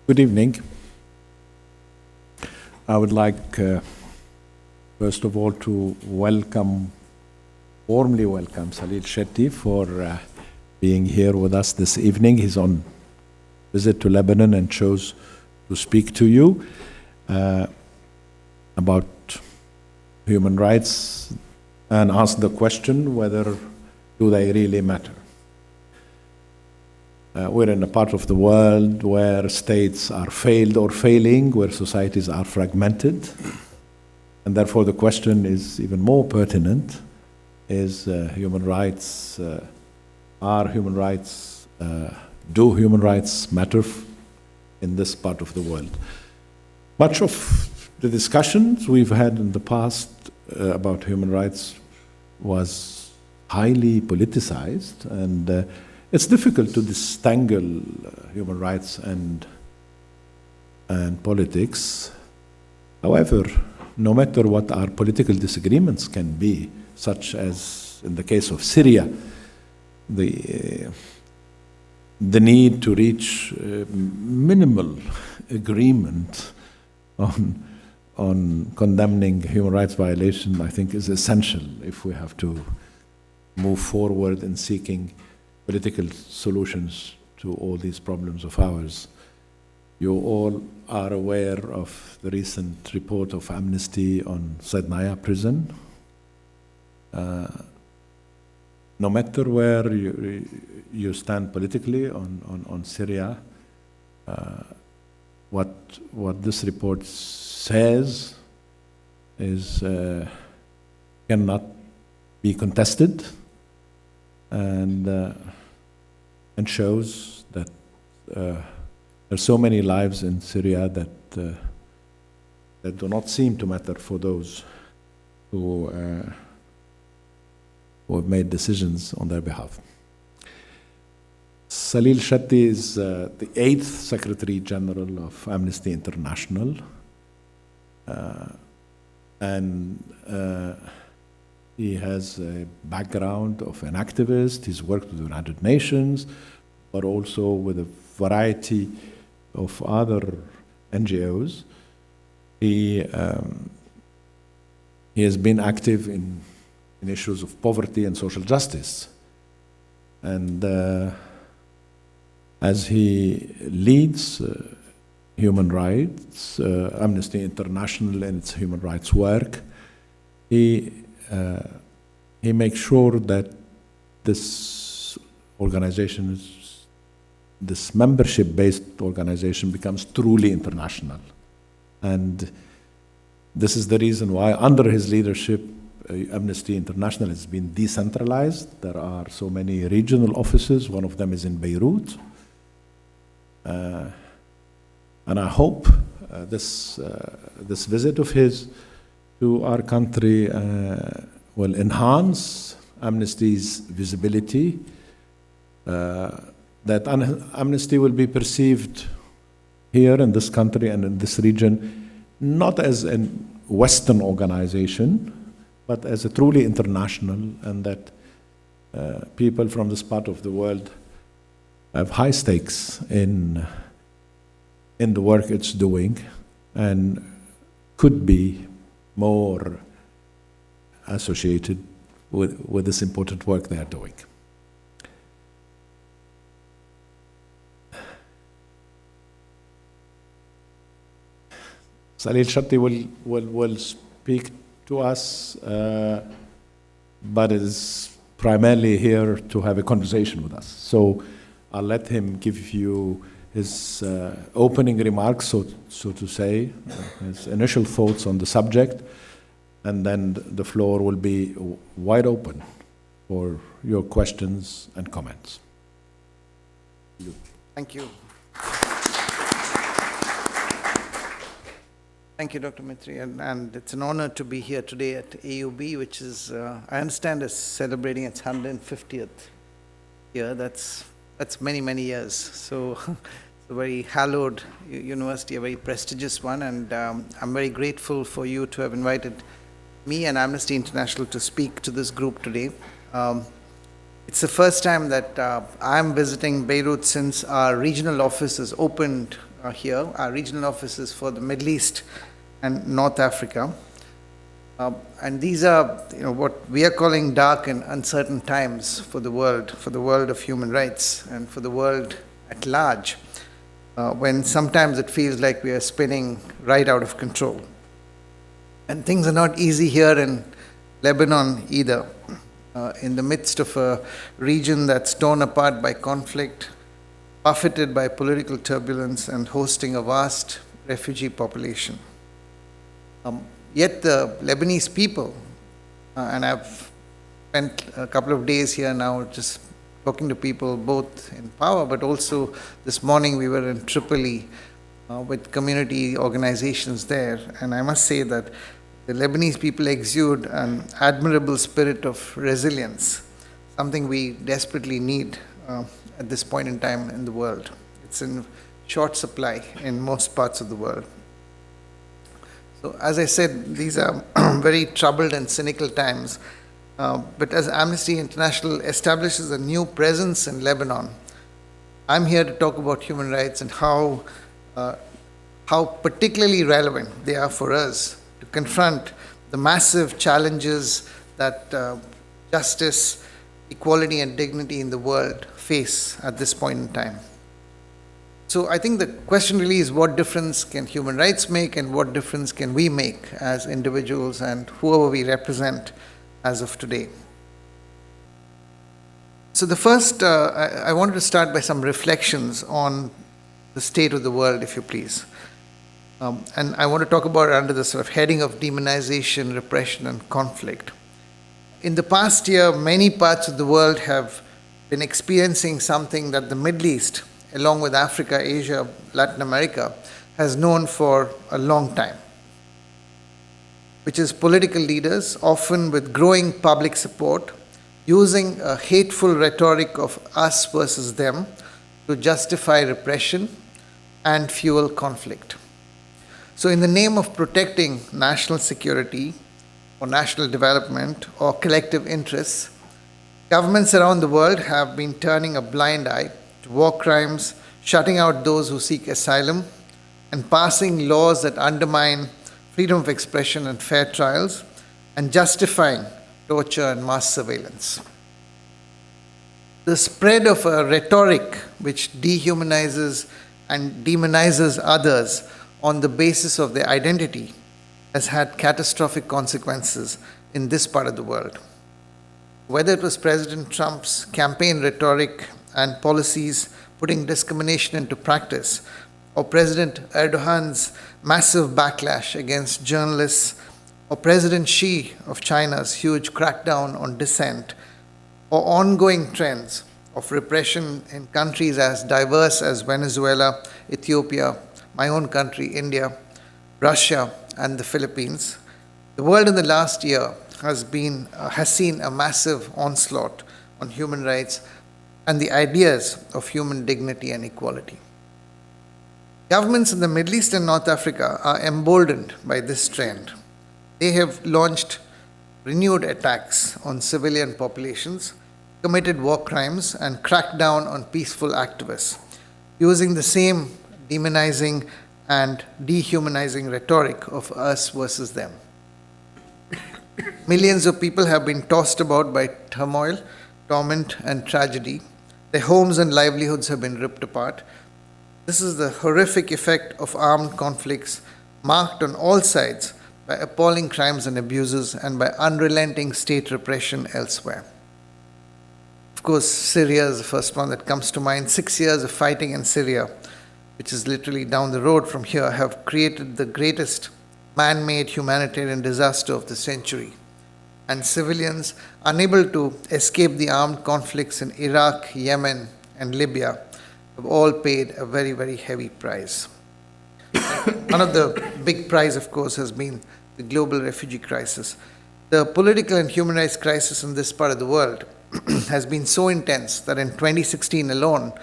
Good evening. I would like, first of all, to warmly welcome Salil Shetty for being here with us this evening. He's on visit to Lebanon and chose to speak to you about human rights and ask the question whether do they really matter. We're in a part of the world where states are failed or failing, where societies are fragmented, and therefore the question is even more pertinent: is human rights? Are human rights? Do human rights matter in this part of the world? Much of the discussions we've had in the past about human rights was highly politicized, and it's difficult to disentangle human rights and politics. However, no matter what our political disagreements can be, such as in the case of Syria, the need to reach minimal agreement on condemning human rights violation, I think, is essential if we have to move forward in seeking political solutions to all these problems of ours. You all are aware of the recent report of Amnesty on Sednaya prison. No matter where you stand politically on Syria, what this report says is cannot be contested, and shows that there are so many lives in Syria that do not seem to matter for those who have made decisions on their behalf. Salil Shetty is the 8th Secretary General of Amnesty International, and he has a background of an activist. He's worked with the United Nations, but also with a variety of other NGOs. He has been active in issues of poverty and social justice. And as he leads human rights, Amnesty International and its human rights work, he makes sure that this organization, this membership-based organization, becomes truly international. And this is the reason why, under his leadership, Amnesty International has been decentralized. There are so many regional offices. One of them is in Beirut. And I hope this visit of his to our country will enhance Amnesty's visibility, that Amnesty will be perceived here in this country and in this region not as a Western organization, but as a truly international, and that people from this part of the world have high stakes in the work it's doing and could be more associated with this important work they are doing. Salil Shetty will speak to us, but is primarily here to have a conversation with us. So I'll let him give you his opening remarks, so to say, his initial thoughts on the subject, and then the floor will be wide open for your questions and comments. Thank you. Thank you, Dr. Mitri, and it's an honor to be here today at AUB, which is, I understand, is celebrating its 150th year. That's many, many years. So it's a very hallowed university, a very prestigious one, and I'm very grateful for you to have invited me and Amnesty International to speak to this group today. It's the first time that I'm visiting Beirut since our regional office has opened here. Our regional office is for the Middle East and North Africa. And these are, what we are calling dark and uncertain times for the world of human rights, and for the world at large, when sometimes it feels like we are spinning right out of control. And things are not easy here in Lebanon either, in the midst of a region that's torn apart by conflict, buffeted by political turbulence, and hosting a vast refugee population. Yet the Lebanese people, and I've spent a couple of days here now just talking to people both in power, but also this morning we were in Tripoli with community organizations there, and I must say that the Lebanese people exude an admirable spirit of resilience, something we desperately need at this point in time in the world. It's in short supply in most parts of the world. So as I said, these are very troubled and cynical times. But as Amnesty International establishes a new presence in Lebanon, I'm here to talk about human rights and how particularly relevant they are for us to confront the massive challenges that justice, equality, and dignity in the world face at this point in time. So I think the question really is, what difference can human rights make, and what difference can we make as individuals and whoever we represent as of today? So the first, I wanted to start by some reflections on the state of the world, if you please. And I want to talk about it under the sort of heading of demonization, repression, and conflict. In the past year, many parts of the world have been experiencing something that the Middle East, along with Africa, Asia, Latin America, has known for a long time, which is political leaders, often with growing public support, using a hateful rhetoric of us versus them to justify repression and fuel conflict. So in the name of protecting national security or national development or collective interests, governments around the world have been turning a blind eye to war crimes, shutting out those who seek asylum, and passing laws that undermine freedom of expression and fair trials, and justifying torture and mass surveillance. The spread of a rhetoric which dehumanizes and demonizes others on the basis of their identity has had catastrophic consequences in this part of the world. Whether it was President Trump's campaign rhetoric and policies putting discrimination into practice, or President Erdogan's massive backlash against journalists, or President Xi of China's huge crackdown on dissent, or ongoing trends of repression in countries as diverse as Venezuela, Ethiopia, my own country, India, Russia, and the Philippines, the world in the last year has seen a massive onslaught on human rights and the ideas of human dignity and equality. Governments in the Middle East and North Africa are emboldened by this trend. They have launched renewed attacks on civilian populations, committed war crimes, and cracked down on peaceful activists, using the same demonizing and dehumanizing rhetoric of us versus them. Millions of people have been tossed about by turmoil, torment, and tragedy. Their homes and livelihoods have been ripped apart. This is the horrific effect of armed conflicts marked on all sides by appalling crimes and abuses and by unrelenting state repression elsewhere. Of course, Syria is the first one that comes to mind. 6 years of fighting in Syria, which is literally down the road from here, have created the greatest man-made humanitarian disaster of the century. And civilians, unable to escape the armed conflicts in Iraq, Yemen, and Libya, have all paid a very, very heavy price. One of the big prize, of course, has been the global refugee crisis. The political and human rights crisis in this part of the world has been so intense that in 2016 alone,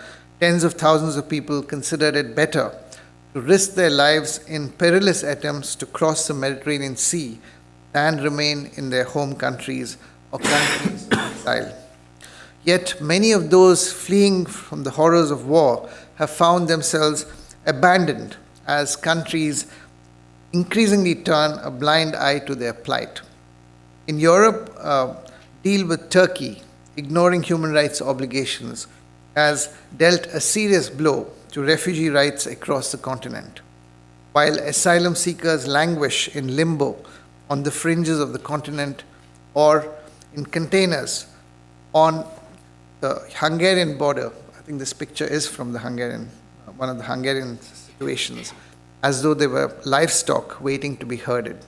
tens of thousands of people considered it better to risk their lives in perilous attempts to cross the Mediterranean Sea than remain in their home countries or countries of exile. Yet many of those fleeing from the horrors of war have found themselves abandoned as countries increasingly turn a blind eye to their plight. In Europe, deal with Turkey, ignoring human rights obligations, has dealt a serious blow to refugee rights across the continent. While asylum seekers languish in limbo on the fringes of the continent or in containers on the Hungarian border, I think this picture is from the one of the Hungarian situations, as though they were livestock waiting to be herded.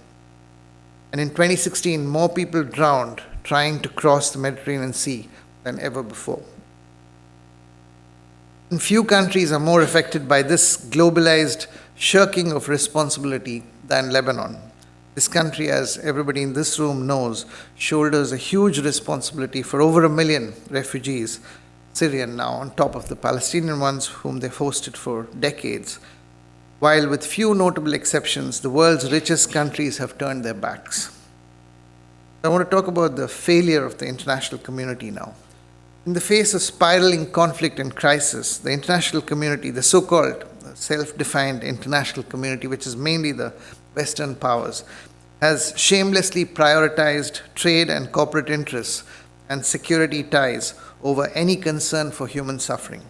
And in 2016, more people drowned trying to cross the Mediterranean Sea than ever before. And few countries are more affected by this globalized shirking of responsibility than Lebanon. This country, as everybody in this room knows, shoulders a huge responsibility for over 1 million refugees, Syrian now, on top of the Palestinian ones whom they've hosted for decades. While with few notable exceptions, the world's richest countries have turned their backs. I want to talk about the failure of the international community now. In the face of spiraling conflict and crisis, the international community, the so-called self-defined international community, which is mainly the Western powers, has shamelessly prioritized trade and corporate interests and security ties over any concern for human suffering.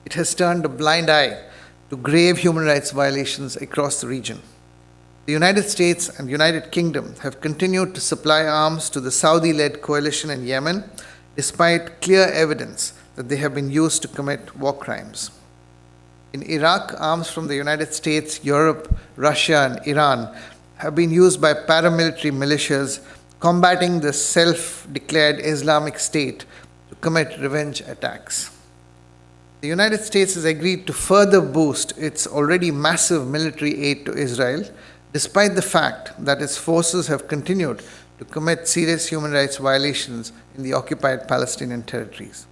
It has turned a blind eye to grave human rights violations across the region. The United States and United Kingdom have continued to supply arms to the Saudi-led coalition in Yemen, despite clear evidence that they have been used to commit war crimes. In Iraq, arms from the United States, Europe, Russia, and Iran have been used by paramilitary militias combating the self-declared Islamic State to commit revenge attacks. The United States has agreed to further boost its already massive military aid to Israel, despite the fact that its forces have continued to commit serious human rights violations in the occupied Palestinian territories.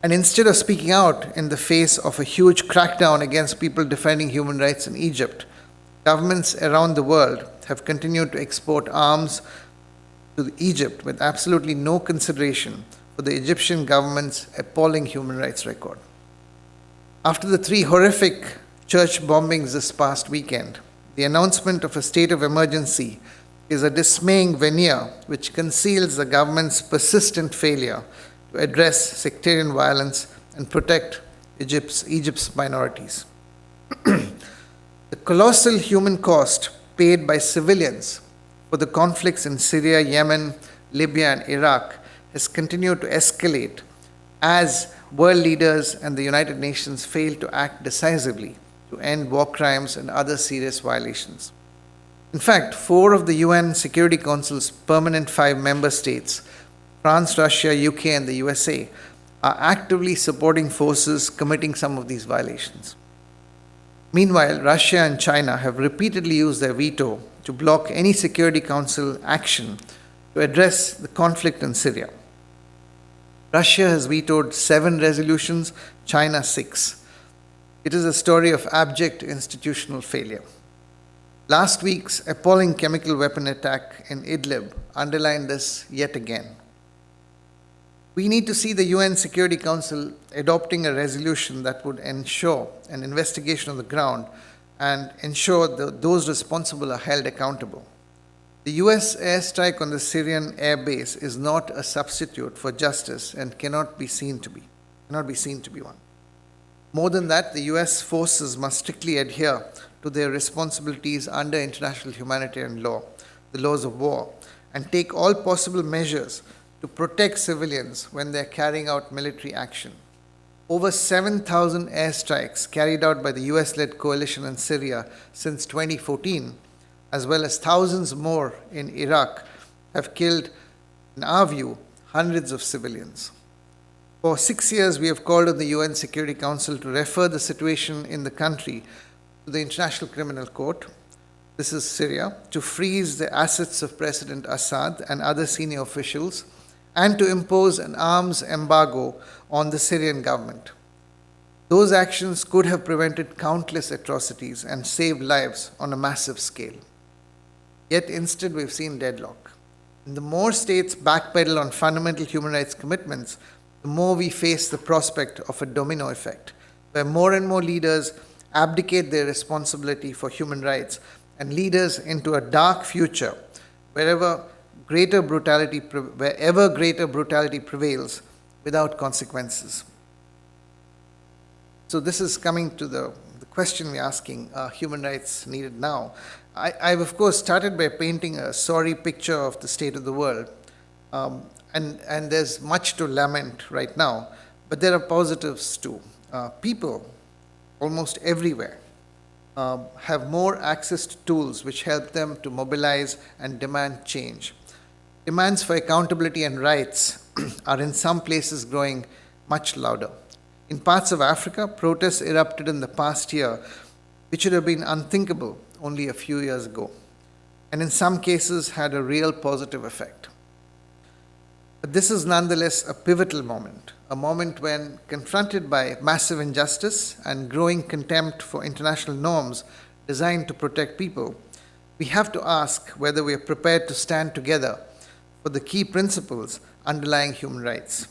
And instead of speaking out in the face of a huge crackdown against people defending human rights in Egypt, governments around the world have continued to export arms to Egypt with absolutely no consideration for the Egyptian government's appalling human rights record. After the 3 horrific church bombings this past weekend, the announcement of a state of emergency is a dismaying veneer which conceals the government's persistent failure to address sectarian violence and protect Egypt's minorities. The colossal human cost paid by civilians for the conflicts in Syria, Yemen, Libya, and Iraq has continued to escalate as world leaders and the United Nations fail to act decisively to end war crimes and other serious violations. In fact, 4 of the UN Security Council's permanent 5 member states, France, Russia, UK, and the USA, are actively supporting forces committing some of these violations. Meanwhile, Russia and China have repeatedly used their veto to block any Security Council action to address the conflict in Syria. Russia has vetoed 7 resolutions, China 6. It is a story of abject institutional failure. Last week's appalling chemical weapon attack in Idlib underlined this yet again. We need to see the UN Security Council adopting a resolution that would ensure an investigation on the ground and ensure that those responsible are held accountable. The US airstrike on the Syrian air base is not a substitute for justice and cannot be seen to be one. More than that, the US forces must strictly adhere to their responsibilities under international humanitarian law, the laws of war, and take all possible measures to protect civilians when they are carrying out military action. Over 7,000 airstrikes carried out by the US-led coalition in Syria since 2014, as well as thousands more in Iraq, have killed, in our view, hundreds of civilians. For 6 years, we have called on the UN Security Council to refer the situation in the country to the International Criminal Court, this is Syria, to freeze the assets of President Assad and other senior officials, and to impose an arms embargo on the Syrian government. Those actions could have prevented countless atrocities and saved lives on a massive scale. Yet instead we've seen deadlock. And the more states backpedal on fundamental human rights commitments, the more we face the prospect of a domino effect, where more and more leaders abdicate their responsibility for human rights and lead us into a dark future wherever greater brutality prevails without consequences. So this is coming to the question we're asking, are human rights needed now? I've of course started by painting a sorry picture of the state of the world, and there's much to lament right now, but there are positives too. People almost everywhere have more access to tools which help them to mobilize and demand change. Demands for accountability and rights are in some places growing much louder. In parts of Africa, protests erupted in the past year, which would have been unthinkable only a few years ago, and in some cases had a real positive effect. But this is nonetheless a pivotal moment, a moment when, confronted by massive injustice and growing contempt for international norms designed to protect people, we have to ask whether we are prepared to stand together for the key principles underlying human rights.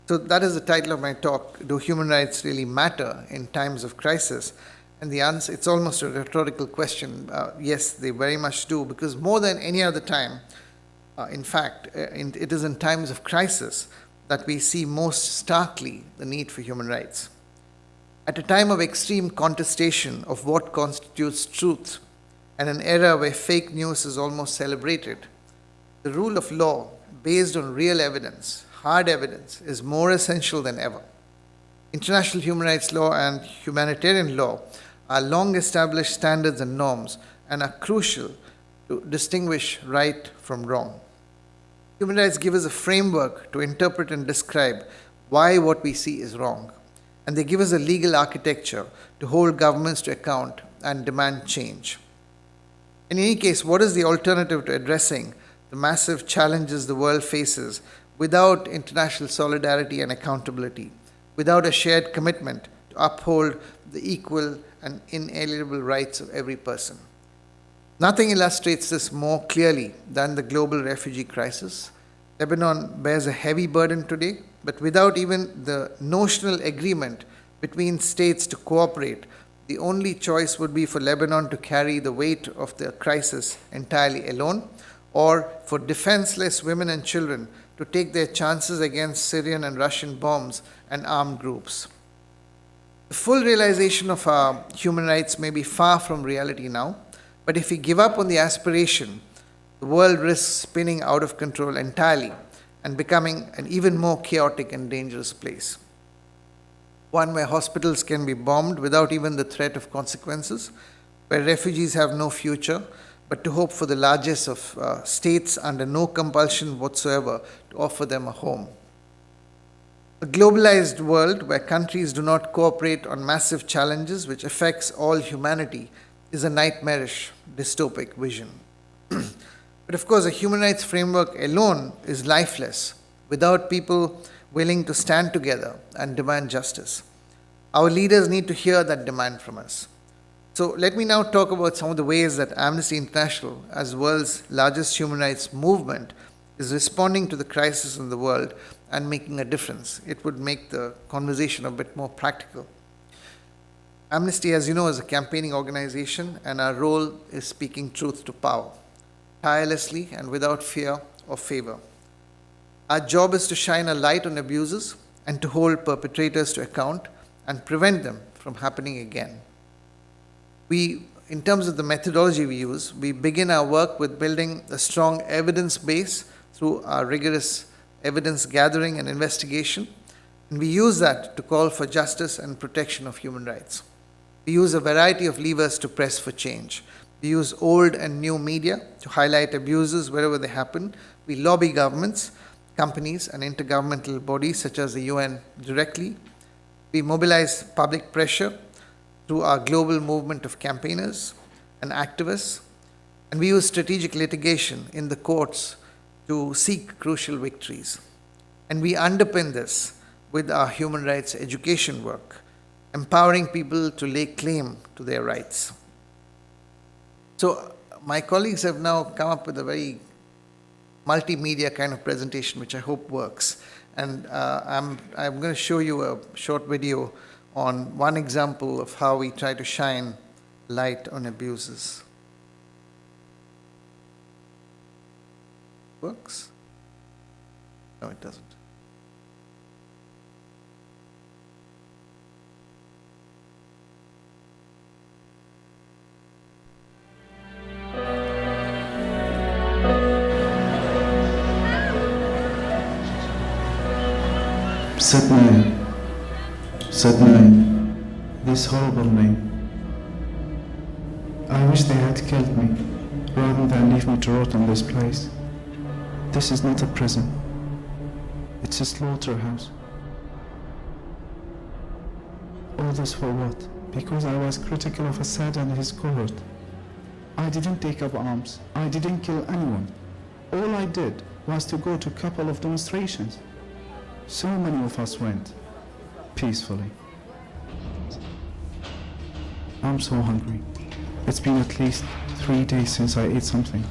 So that is the title of my talk, Do Human Rights Really Matter in Times of Crisis? And the answer, it's almost a rhetorical question. Yes, they very much do, because more than any other time, in fact, it is in times of crisis that we see most starkly the need for human rights. At a time of extreme contestation of what constitutes truth, and an era where fake news is almost celebrated, the rule of law based on real evidence, hard evidence, is more essential than ever. International human rights law and humanitarian law are long-established standards and norms and are crucial to distinguish right from wrong. Human rights give us a framework to interpret and describe why what we see is wrong, and they give us a legal architecture to hold governments to account and demand change. In any case, what is the alternative to addressing the massive challenges the world faces without international solidarity and accountability, without a shared commitment to uphold the equal and inalienable rights of every person? Nothing illustrates this more clearly than the global refugee crisis. Lebanon bears a heavy burden today, but without even the notional agreement between states to cooperate, the only choice would be for Lebanon to carry the weight of the crisis entirely alone, or for defenseless women and children to take their chances against Syrian and Russian bombs and armed groups. The full realization of our human rights may be far from reality now, but if we give up on the aspiration, the world risks spinning out of control entirely and becoming an even more chaotic and dangerous place. One where hospitals can be bombed without even the threat of consequences, where refugees have no future, but to hope for the largest of states under no compulsion whatsoever to offer them a home. A globalized world where countries do not cooperate on massive challenges which affects all humanity is a nightmarish, dystopic vision. But of course, a human rights framework alone is lifeless without people willing to stand together and demand justice. Our leaders need to hear that demand from us. So let me now talk about some of the ways that Amnesty International, as the world's largest human rights movement, is responding to the crisis in the world and making a difference. It would make the conversation a bit more practical. Amnesty, as you know, is a campaigning organization, and our role is speaking truth to power, tirelessly and without fear or favor. Our job is to shine a light on abuses and to hold perpetrators to account and prevent them from happening again. In terms of the methodology we use, we begin our work with building a strong evidence base through our rigorous evidence gathering and investigation, and we use that to call for justice and protection of human rights. We use a variety of levers to press for change. We use old and new media to highlight abuses wherever they happen. We lobby governments, companies, and intergovernmental bodies such as the UN directly. We mobilize public pressure through our global movement of campaigners and activists, and we use strategic litigation in the courts to seek crucial victories. And we underpin this with our human rights education work, empowering people to lay claim to their rights. So my colleagues have now come up with a very multimedia kind of presentation, which I hope works. And I'm going to show you a short video on one example of how we try to shine light on abuses. Works? No, it doesn't. Sad name, this horrible name. I wish they had killed me, rather than leave me to rot in this place. This is not a prison. It's a slaughterhouse. All this for what? Because I was critical of Assad and his cohort. I didn't take up arms. I didn't kill anyone. All I did was to go to a couple of demonstrations. So many of us went, peacefully. I'm so hungry. It's been at least 3 days since I ate something.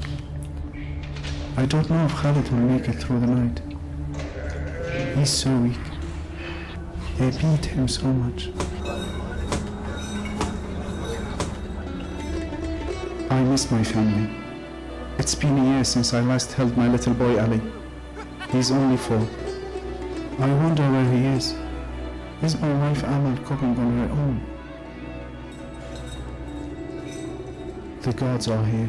I don't know if Khalid will make it through the night. He's so weak. They beat him so much. I miss my family. It's been a year since I last held my little boy Ali. He's only 4. I wonder where he is. Is my wife Amal cooking on her own? The gods are here,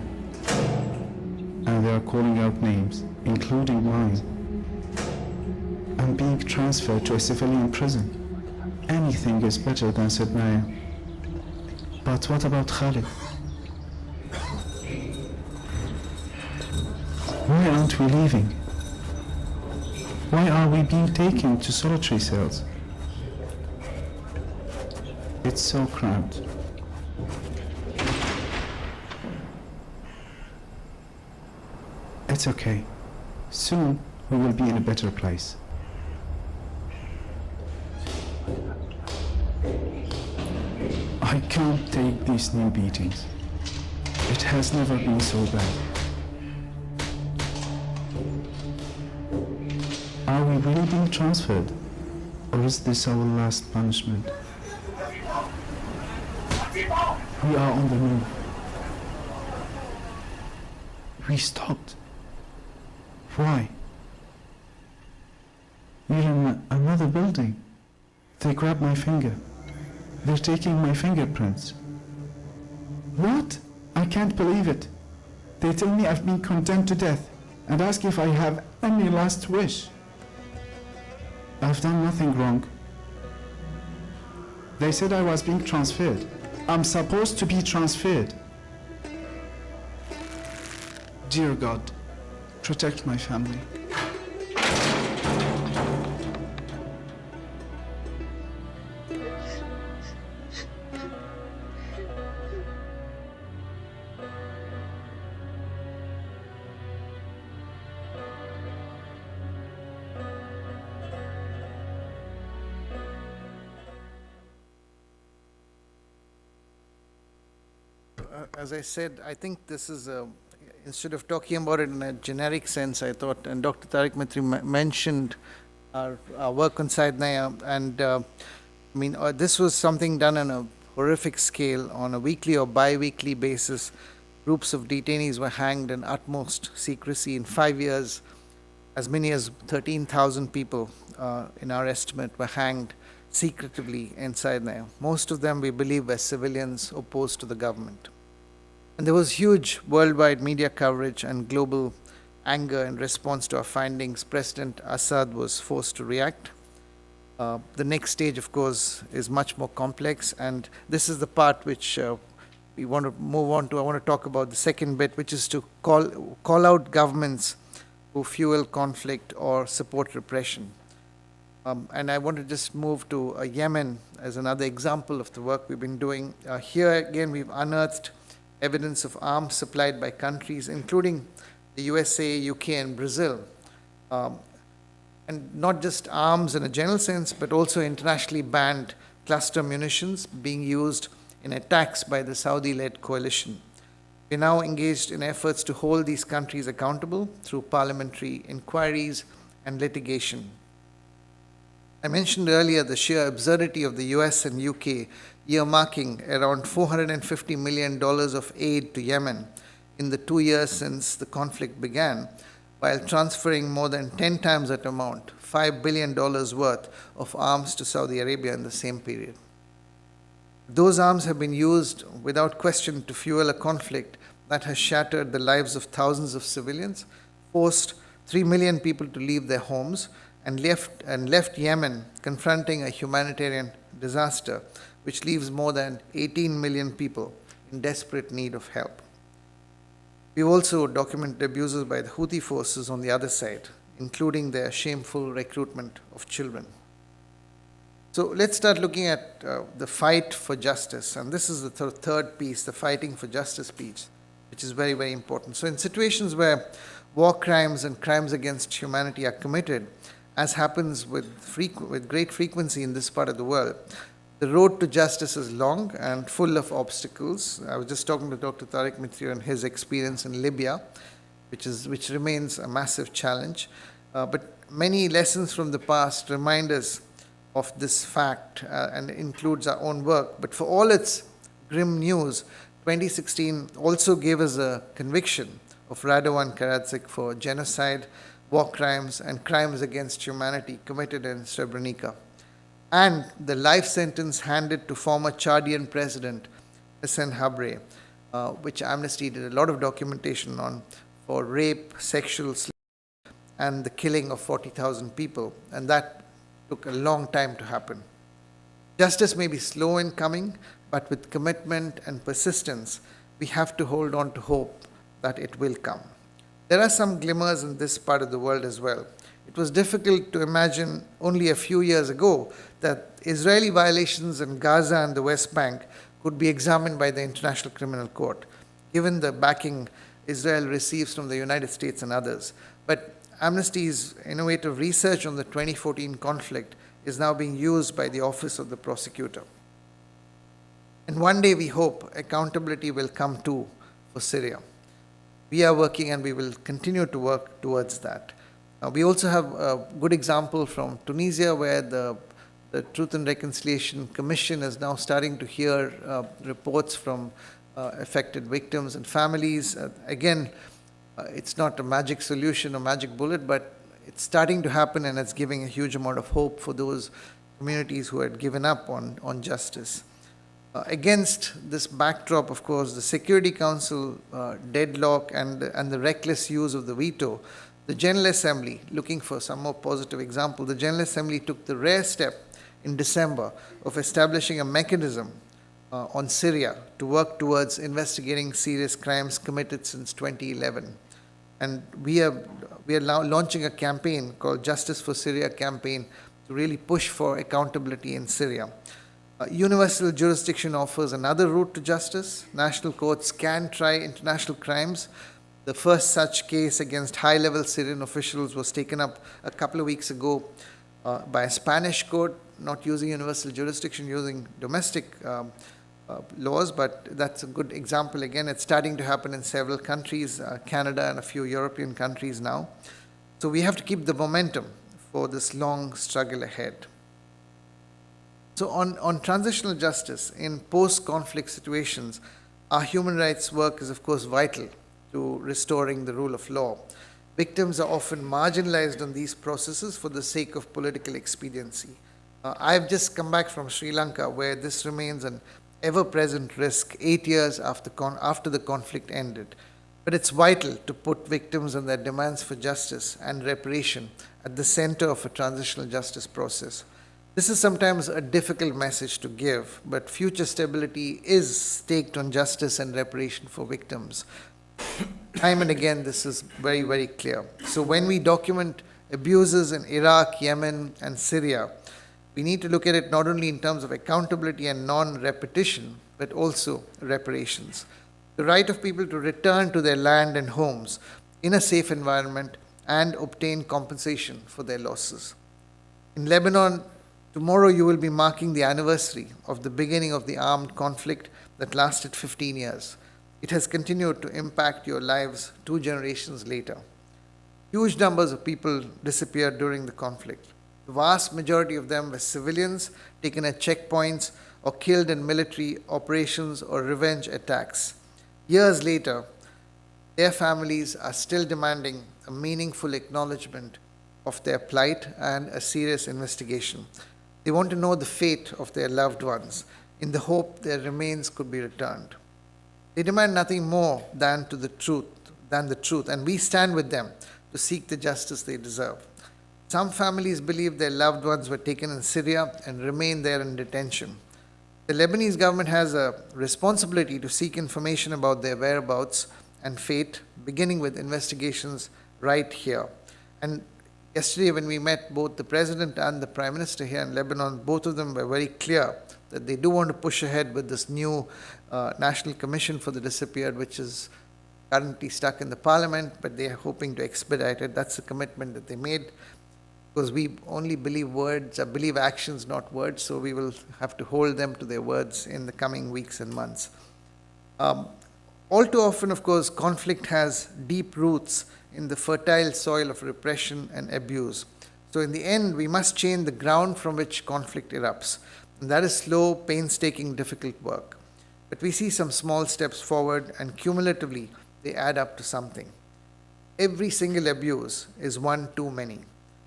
and they are calling out names, including mine. I'm being transferred to a civilian prison. Anything is better than Sidnaya. But what about Khalid? Why aren't we leaving? Why are we being taken to solitary cells? It's so cramped. It's okay. Soon we will be in a better place. I can't take these new beatings. It has never been so bad. Are we really being transferred? Or is this our last punishment? We are on the move. We stopped. Why? We're in another building. They grabbed my finger. They're taking my fingerprints. What? I can't believe it. They tell me I've been condemned to death and ask if I have any last wish. I've done nothing wrong. They said I was being transferred. I'm supposed to be transferred. Dear God, protect my family. As I said, I think this is instead of talking about it in a generic sense, I thought, and Dr. Tariq Mistry mentioned our work on Saidnaya, and I mean, this was something done on a horrific scale, on a weekly or bi-weekly basis. Groups of detainees were hanged in utmost secrecy. In 5 years, as many as 13,000 people, in our estimate, were hanged secretively in Saidnaya. Most of them, we believe, were civilians opposed to the government. And there was huge worldwide media coverage and global anger in response to our findings. President Assad was forced to react. The next stage, of course, is much more complex, and this is the part which we want to move on to. I want to talk about the second bit, which is to call out governments who fuel conflict or support repression. And I want to just move to Yemen as another example of the work we've been doing. Here again, we've unearthed evidence of arms supplied by countries, including the USA, UK, and Brazil. And not just arms in a general sense, but also internationally banned cluster munitions being used in attacks by the Saudi-led coalition. We're now engaged in efforts to hold these countries accountable through parliamentary inquiries and litigation. I mentioned earlier the sheer absurdity of the US and UK earmarking around $450 million of aid to Yemen in the 2 years since the conflict began, while transferring more than 10 times that amount, $5 billion worth of arms to Saudi Arabia in the same period. Those arms have been used without question to fuel a conflict that has shattered the lives of thousands of civilians, forced 3 million people to leave their homes, and left Yemen confronting a humanitarian disaster which leaves more than 18 million people in desperate need of help. We've also documented abuses by the Houthi forces on the other side, including their shameful recruitment of children. So let's start looking at the fight for justice. And this is the third piece, the fighting for justice piece, which is very, very important. So in situations where war crimes and crimes against humanity are committed, as happens with great frequency in this part of the world, the road to justice is long and full of obstacles. I was just talking to Dr. Tariq Mithri on his experience in Libya, which remains a massive challenge. But many lessons from the past remind us of this fact and includes our own work. But for all its grim news, 2016 also gave us a conviction of Radovan Karadzic for genocide, war crimes, and crimes against humanity committed in Srebrenica, and the life sentence handed to former Chadian president Issam Habre, which Amnesty did a lot of documentation on, for rape, sexual slavery, and the killing of 40,000 people, and that took a long time to happen. Justice may be slow in coming, but with commitment and persistence, we have to hold on to hope that it will come. There are some glimmers in this part of the world as well. It was difficult to imagine only a few years ago that Israeli violations in Gaza and the West Bank could be examined by the International Criminal Court, given the backing Israel receives from the United States and others. But Amnesty's innovative research on the 2014 conflict is now being used by the Office of the Prosecutor. And one day we hope accountability will come too for Syria. We are working and we will continue to work towards that. We also have a good example from Tunisia, where the Truth and Reconciliation Commission is now starting to hear reports from affected victims and families. Again, it's not a magic solution or magic bullet, but it's starting to happen, and it's giving a huge amount of hope for those communities who had given up on justice. Against this backdrop, of course, the Security Council deadlock and the reckless use of the veto, the General Assembly, looking for some more positive example, the General Assembly took the rare step in December of establishing a mechanism on Syria to work towards investigating serious crimes committed since 2011. And we are now launching a campaign called Justice for Syria campaign to really push for accountability in Syria. Universal jurisdiction offers another route to justice. National courts can try international crimes. The first such case against high-level Syrian officials was taken up a couple of weeks ago by a Spanish court, not using universal jurisdiction, using domestic laws, but that's a good example. Again, it's starting to happen in several countries, Canada and a few European countries now. So we have to keep the momentum for this long struggle ahead. So on transitional justice in post-conflict situations, our human rights work is of course vital to restoring the rule of law. Victims are often marginalized in these processes for the sake of political expediency. I've just come back from Sri Lanka, where this remains an ever-present risk 8 years after the conflict ended. But it's vital to put victims and their demands for justice and reparation at the center of a transitional justice process. This is sometimes a difficult message to give, but future stability is staked on justice and reparation for victims. Time and again, this is very, very clear. So when we document abuses in Iraq, Yemen, and Syria, we need to look at it not only in terms of accountability and non-repetition, but also reparations. The right of people to return to their land and homes in a safe environment and obtain compensation for their losses. In Lebanon, tomorrow you will be marking the anniversary of the beginning of the armed conflict that lasted 15 years. It has continued to impact your lives 2 generations later. Huge numbers of people disappeared during the conflict. The vast majority of them were civilians taken at checkpoints or killed in military operations or revenge attacks. Years later, their families are still demanding a meaningful acknowledgement of their plight and a serious investigation. They want to know the fate of their loved ones in the hope their remains could be returned. They demand nothing more than the truth, and we stand with them to seek the justice they deserve. Some families believe their loved ones were taken in Syria and remain there in detention. The Lebanese government has a responsibility to seek information about their whereabouts and fate, beginning with investigations right here. And yesterday, when we met both the President and the Prime Minister here in Lebanon, both of them were very clear that they do want to push ahead with this new National Commission for the Disappeared, which is currently stuck in the Parliament, but they are hoping to expedite it. That's the commitment that they made, because we only believe words, believe actions, not words, so we will have to hold them to their words in the coming weeks and months. All too often, of course, conflict has deep roots in the fertile soil of repression and abuse. So in the end, we must change the ground from which conflict erupts. And that is slow, painstaking, difficult work. But we see some small steps forward, and cumulatively, they add up to something. Every single abuse is one too many.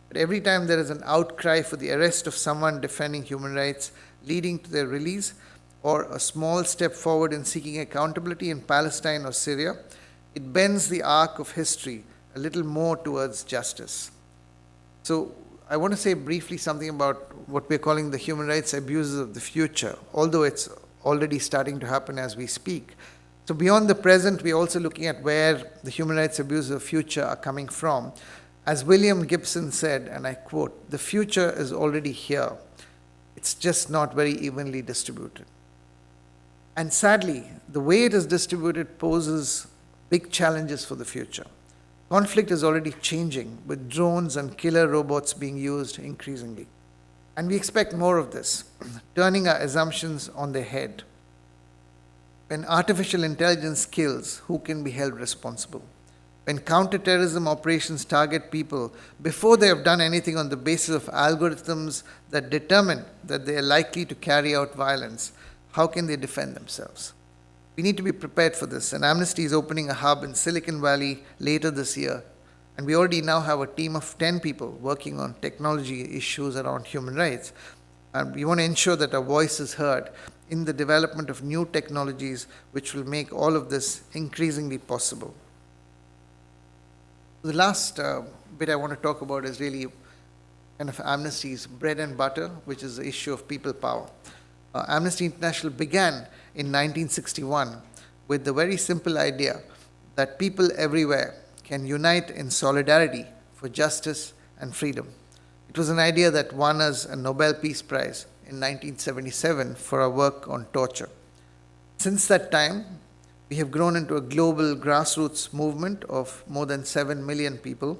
But every time there is an outcry for the arrest of someone defending human rights, leading to their release, or a small step forward in seeking accountability in Palestine or Syria, it bends the arc of history a little more towards justice. So I want to say briefly something about what we're calling the human rights abuses of the future, although it's already starting to happen as we speak. So beyond the present, we're also looking at where the human rights abuses of the future are coming from. As William Gibson said, and I quote, "The future is already here. It's just not very evenly distributed." And sadly, the way it is distributed poses big challenges for the future. Conflict is already changing, with drones and killer robots being used increasingly. And we expect more of this, turning our assumptions on their head. When artificial intelligence kills, who can be held responsible? When counterterrorism operations target people before they have done anything on the basis of algorithms that determine that they are likely to carry out violence, how can they defend themselves? We need to be prepared for this, and Amnesty is opening a hub in Silicon Valley later this year. And we already now have a team of 10 people working on technology issues around human rights. And we want to ensure that our voice is heard in the development of new technologies which will make all of this increasingly possible. The last bit I want to talk about is really kind of Amnesty's bread and butter, which is the issue of people power. Amnesty International began in 1961 with the very simple idea that people everywhere can unite in solidarity for justice and freedom. It was an idea that won us a Nobel Peace Prize in 1977 for our work on torture. Since that time, we have grown into a global grassroots movement of more than 7 million people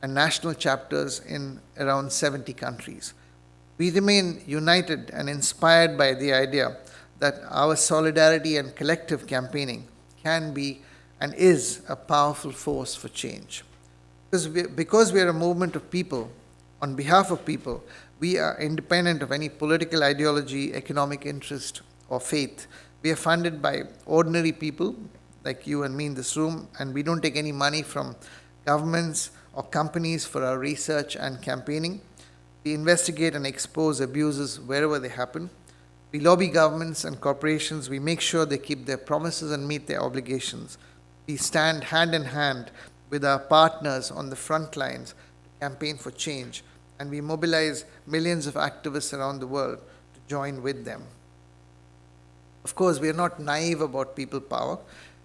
and national chapters in around 70 countries. We remain united and inspired by the idea that our solidarity and collective campaigning can be and is a powerful force for change. Because we are a movement of people, on behalf of people, we are independent of any political ideology, economic interest, or faith. We are funded by ordinary people like you and me in this room, and we don't take any money from governments or companies for our research and campaigning. We investigate and expose abuses wherever they happen. We lobby governments and corporations. We make sure they keep their promises and meet their obligations. We stand hand in hand with our partners on the front lines to campaign for change, and we mobilize millions of activists around the world to join with them. Of course, we are not naive about people power,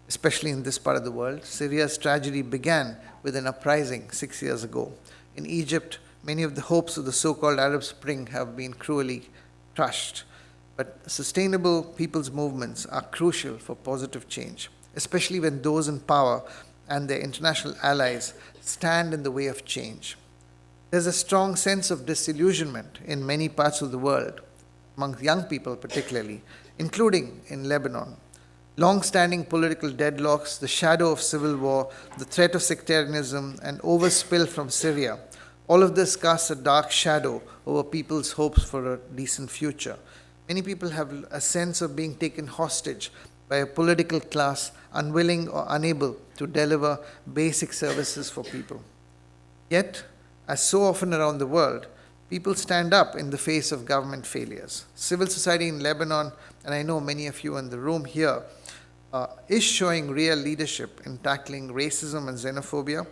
especially in this part of the world. Syria's tragedy began with an uprising 6 years ago. In Egypt, many of the hopes of the so-called Arab Spring have been cruelly crushed. But sustainable people's movements are crucial for positive change, especially when those in power and their international allies stand in the way of change. There's a strong sense of disillusionment in many parts of the world, among young people particularly, including in Lebanon. Long-standing political deadlocks, the shadow of civil war, the threat of sectarianism, and overspill from Syria All of this casts a dark shadow over people's hopes for a decent future. Many people have a sense of being taken hostage by a political class unwilling or unable to deliver basic services for people. Yet, as so often around the world, people stand up in the face of government failures. Civil society in Lebanon, and I know many of you in the room here, is showing real leadership in tackling racism and xenophobia.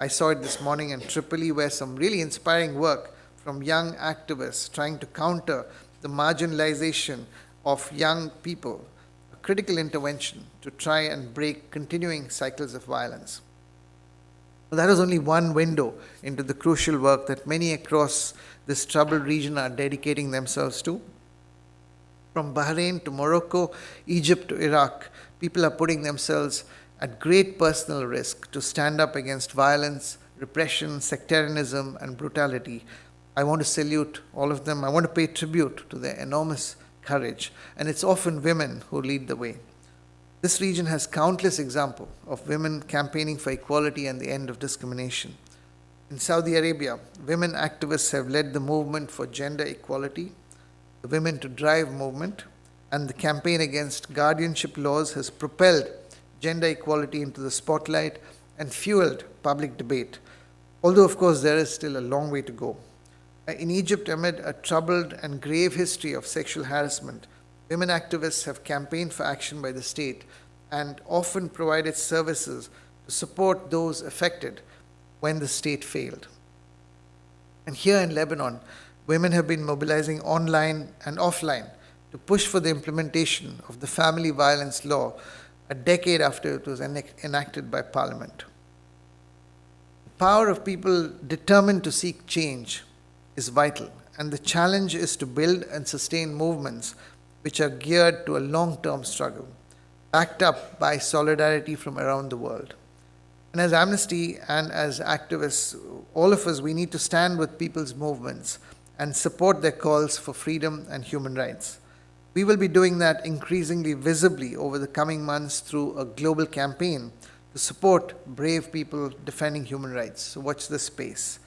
I saw it this morning in Tripoli, where some really inspiring work from young activists trying to counter the marginalization of young people, a critical intervention to try and break continuing cycles of violence. Well, that is only one window into the crucial work that many across this troubled region are dedicating themselves to. From Bahrain to Morocco, Egypt to Iraq, people are putting themselves at great personal risk to stand up against violence, repression, sectarianism, and brutality. I want to salute all of them. I want to pay tribute to their enormous courage, and it's often women who lead the way. This region has countless examples of women campaigning for equality and the end of discrimination. In Saudi Arabia, women activists have led the movement for gender equality, the Women to Drive movement, and the campaign against guardianship laws has propelled gender equality into the spotlight and fueled public debate. Although, of course, there is still a long way to go. In Egypt, amid a troubled and grave history of sexual harassment, women activists have campaigned for action by the state and often provided services to support those affected when the state failed. And here in Lebanon, women have been mobilizing online and offline to push for the implementation of the family violence law a decade after it was enacted by Parliament. The power of people determined to seek change is vital, and the challenge is to build and sustain movements which are geared to a long-term struggle, backed up by solidarity from around the world. And as Amnesty and as activists, all of us, we need to stand with people's movements and support their calls for freedom and human rights. We will be doing that increasingly visibly over the coming months through a global campaign to support brave people defending human rights. So watch this space.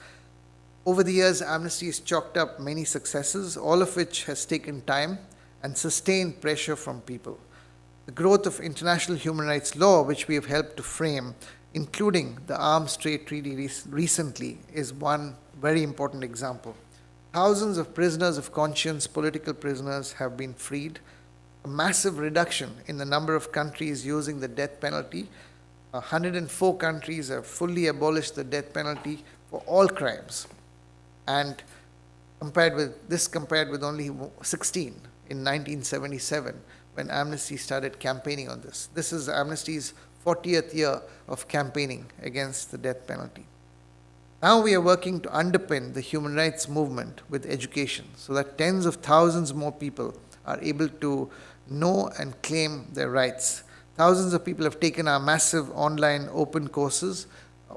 Over the years, Amnesty has chalked up many successes, all of which has taken time and sustained pressure from people. The growth of international human rights law, which we have helped to frame, including the Arms Trade Treaty recently, is one very important example. Thousands of prisoners of conscience, political prisoners, have been freed. A massive reduction in the number of countries using the death penalty. 104 countries have fully abolished the death penalty for all crimes. And compared with only 16 in 1977, when Amnesty started campaigning on this. This is Amnesty's 40th year of campaigning against the death penalty. Now we are working to underpin the human rights movement with education so that tens of thousands more people are able to know and claim their rights. Thousands of people have taken our massive online open courses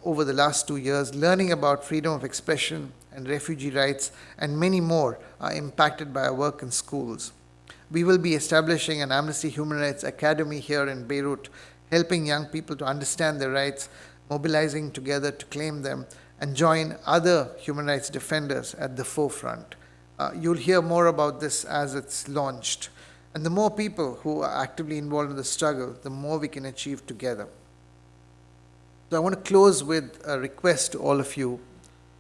over the last 2 years, learning about freedom of expression and refugee rights, and many more are impacted by our work in schools. We will be establishing an Amnesty Human Rights Academy here in Beirut, helping young people to understand their rights, mobilizing together to claim them, and join other human rights defenders at the forefront. You'll hear more about this as it's launched. And the more people who are actively involved in the struggle, the more we can achieve together. So I want to close with a request to all of you.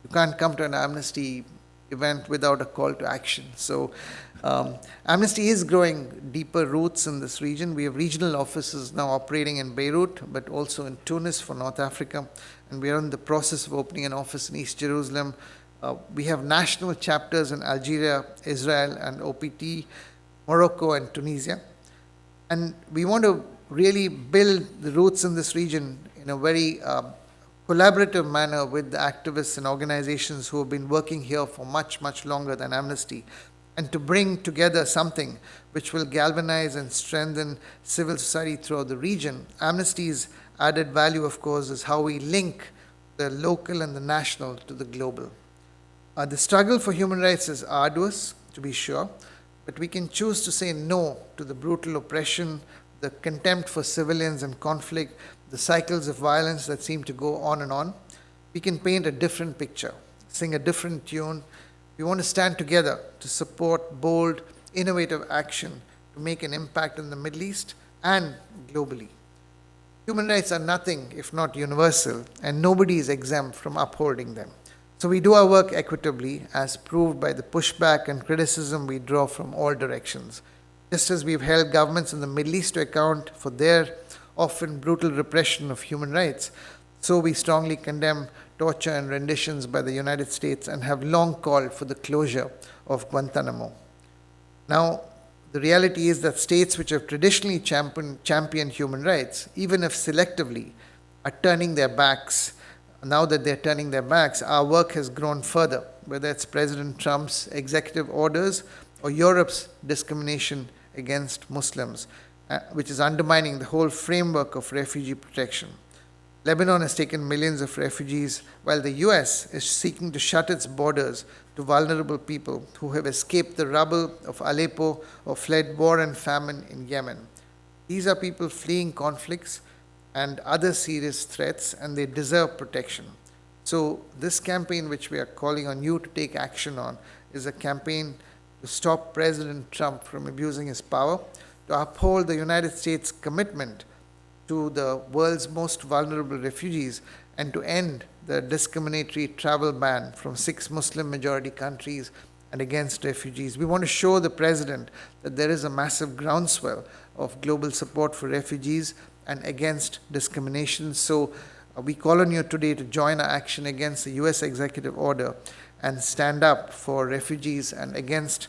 You can't come to an Amnesty event without a call to action. So Amnesty is growing deeper roots in this region. We have regional offices now operating in Beirut, but also in Tunis for North Africa. And we are in the process of opening an office in East Jerusalem. We have national chapters in Algeria, Israel, and OPT, Morocco, and Tunisia. And we want to really build the roots in this region in a very collaborative manner with the activists and organizations who have been working here for much, much longer than Amnesty, and to bring together something which will galvanize and strengthen civil society throughout the region. Amnesty's added value, of course, is how we link the local and the national to the global. The struggle for human rights is arduous, to be sure, but we can choose to say no to the brutal oppression, the contempt for civilians and conflict, the cycles of violence that seem to go on and on. We can paint a different picture. sing a different tune. We want to stand together to support bold, innovative action to make an impact in the Middle East and globally. Human rights are nothing if not universal, and nobody is exempt from upholding them. So we do our work equitably, as proved by the pushback and criticism we draw from all directions. Just as we've held governments in the Middle East to account for their often brutal repression of human rights, so we strongly condemn torture and renditions by the United States and have long called for the closure of Guantanamo. Now, the reality is that states which have traditionally championed human rights, even if selectively, are turning their backs. Now that they're turning their backs, our work has grown further, whether it's President Trump's executive orders or Europe's discrimination against Muslims, which is undermining the whole framework of refugee protection. Lebanon has taken millions of refugees, while the US is seeking to shut its borders to vulnerable people who have escaped the rubble of Aleppo or fled war and famine in Yemen. These are people fleeing conflicts and other serious threats, and they deserve protection. So this campaign, which we are calling on you to take action on, is a campaign to stop President Trump from abusing his power, to uphold the United States' commitment to the world's most vulnerable refugees, and to end the discriminatory travel ban from 6 Muslim-majority countries and against refugees. We want to show the President that there is a massive groundswell of global support for refugees and against discrimination. So we call on you today to join our action against the US executive order and stand up for refugees and against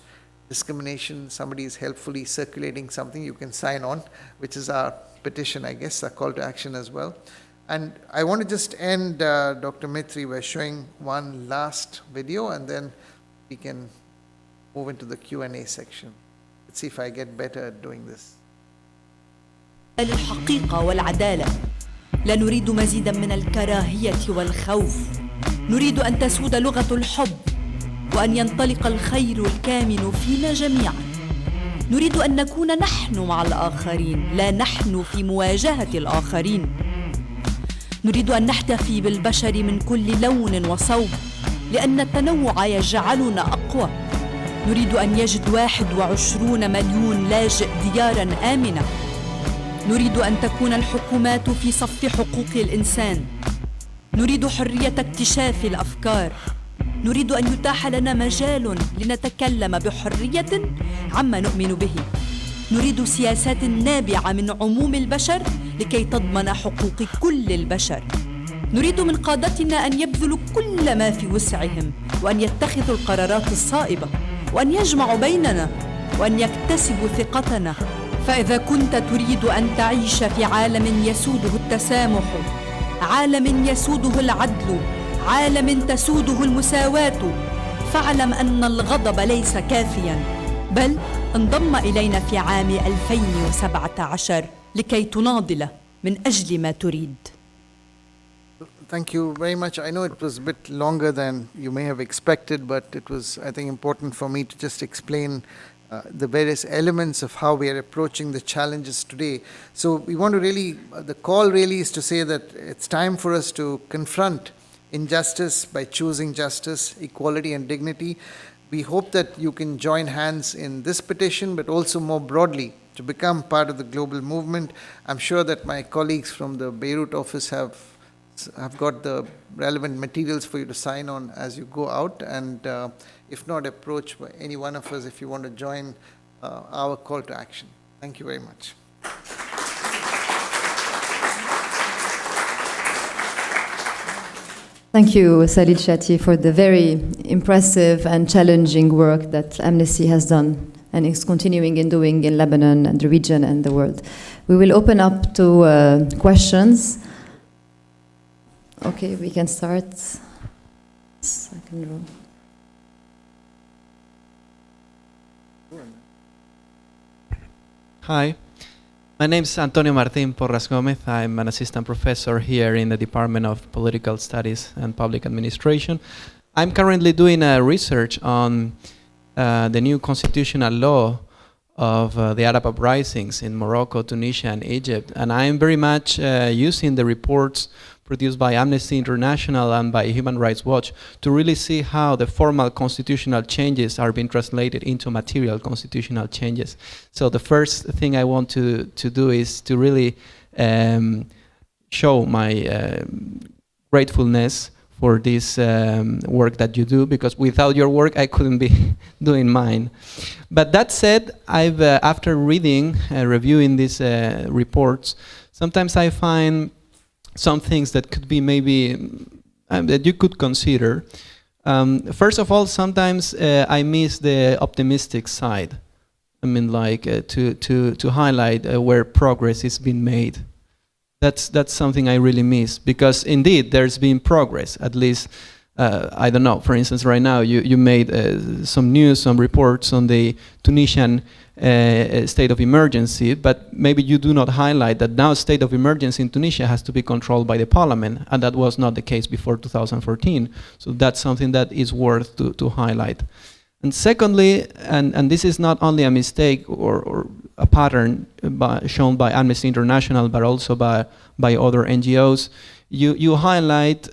discrimination. Somebody is helpfully circulating something you can sign on, which is our petition, I guess, a call to action as well. And I want to just end, Dr. Mitri, by showing one last video, and then we can move into the Q&A section. Let's see if I get better at doing this. الحقيقة والعدالة. لا نريد مزيدا من الكراهية والخوف. نريد أن تسود لغة الحب وأن ينطلق الخير الكامن فينا جميعا. نريد أن نكون نحن مع الآخرين، لا نحن في مواجهة الآخرين. نريد أن نحتفي بالبشر من كل لون وصوب، لأن التنوع يجعلنا أقوى. نريد أن يجد 21 مليون لاجئ دياراً آمنة. نريد أن تكون الحكومات في صف حقوق الإنسان. نريد حرية اكتشاف الأفكار. نريد أن يتاح لنا مجال لنتكلم بحرية عما نؤمن به. نريد سياسات نابعة من عموم البشر لكي تضمن حقوق كل البشر. نريد من قادتنا أن يبذلوا كل ما في وسعهم، وأن يتخذوا القرارات الصائبة، وأن يجمعوا بيننا، وأن يكتسبوا ثقتنا. فإذا كنت تريد أن تعيش في عالم يسوده التسامح، عالم يسوده العدل، عالم تسوده المساواة، فاعلم أن الغضب ليس كافياً، بل انضم إلينا في عام 2017 لكي تناضل من أجل ما تريد. Thank you very much. I know it was a bit longer than you may have expected, but it was, I think, important for me to just explain the various elements of how we are approaching the challenges today. So we want to really, the call really is to say that it's time for us to confront injustice by choosing justice, equality, and dignity. We hope that you can join hands in this petition, but also more broadly to become part of the global movement. I'm sure that my colleagues from the Beirut office have got the relevant materials for you to sign on as you go out, and if not, approach any one of us if you want to join our call to action. Thank you very much. Thank you, Salil Shetty, for the very impressive and challenging work that Amnesty has done and is continuing in doing in Lebanon and the region and the world. We will open up to questions. Okay, we can start. Second row. Hi, my name is Antonio Martín Porras Gómez. I'm an assistant professor here in the Department of Political Studies and Public Administration. I'm currently doing a research on the new constitutional law of the Arab uprisings in Morocco, Tunisia, and Egypt. And I'm very much using the reports produced by Amnesty International and by Human Rights Watch to really see how the formal constitutional changes are being translated into material constitutional changes. So the first thing I want to do is to really show my gratefulness for this work that you do, because without your work I couldn't be doing mine. But that said, I've after reading, reviewing these reports, sometimes I find some things that could be maybe that you could consider. First of all, sometimes I miss the optimistic side. I mean, like to highlight where progress is being made. That's something I really miss, because indeed there's been progress. At least I don't know. For instance, right now you made some news, some reports on the Tunisian state of emergency, but maybe you do not highlight that now state of emergency in Tunisia has to be controlled by the parliament, and that was not the case before 2014. So that's something that is worth to highlight. And secondly, and this is not only a mistake or a pattern shown by Amnesty International, but also by other NGOs, you highlight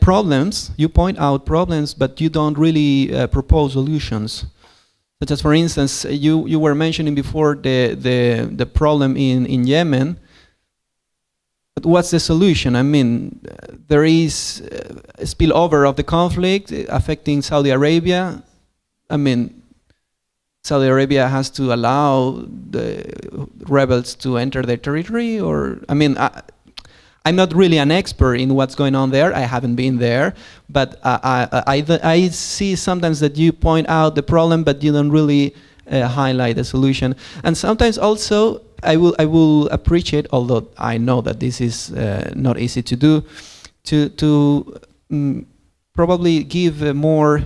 problems, you point out problems, but you don't really propose solutions. Such as, for instance, you were mentioning before the problem in Yemen. But what's the solution? I mean, there is a spillover of the conflict affecting Saudi Arabia. I mean, Saudi Arabia has to allow the rebels to enter their territory, or, I mean, I'm not really an expert in what's going on there. I haven't been there, but I see sometimes that you point out the problem, but you don't really highlight the solution. And sometimes also, I will appreciate, although I know that this is not easy to do, to probably give a more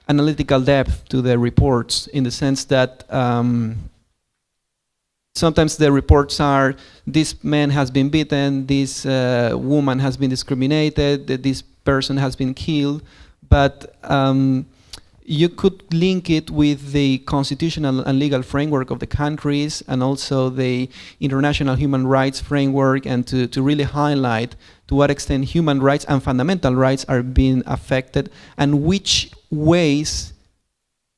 analytical depth to the reports, in the sense that sometimes the reports are, this man has been beaten, this woman has been discriminated, this person has been killed, but you could link it with the constitutional and legal framework of the countries, and also the international human rights framework, and to really highlight to what extent human rights and fundamental rights are being affected, and which ways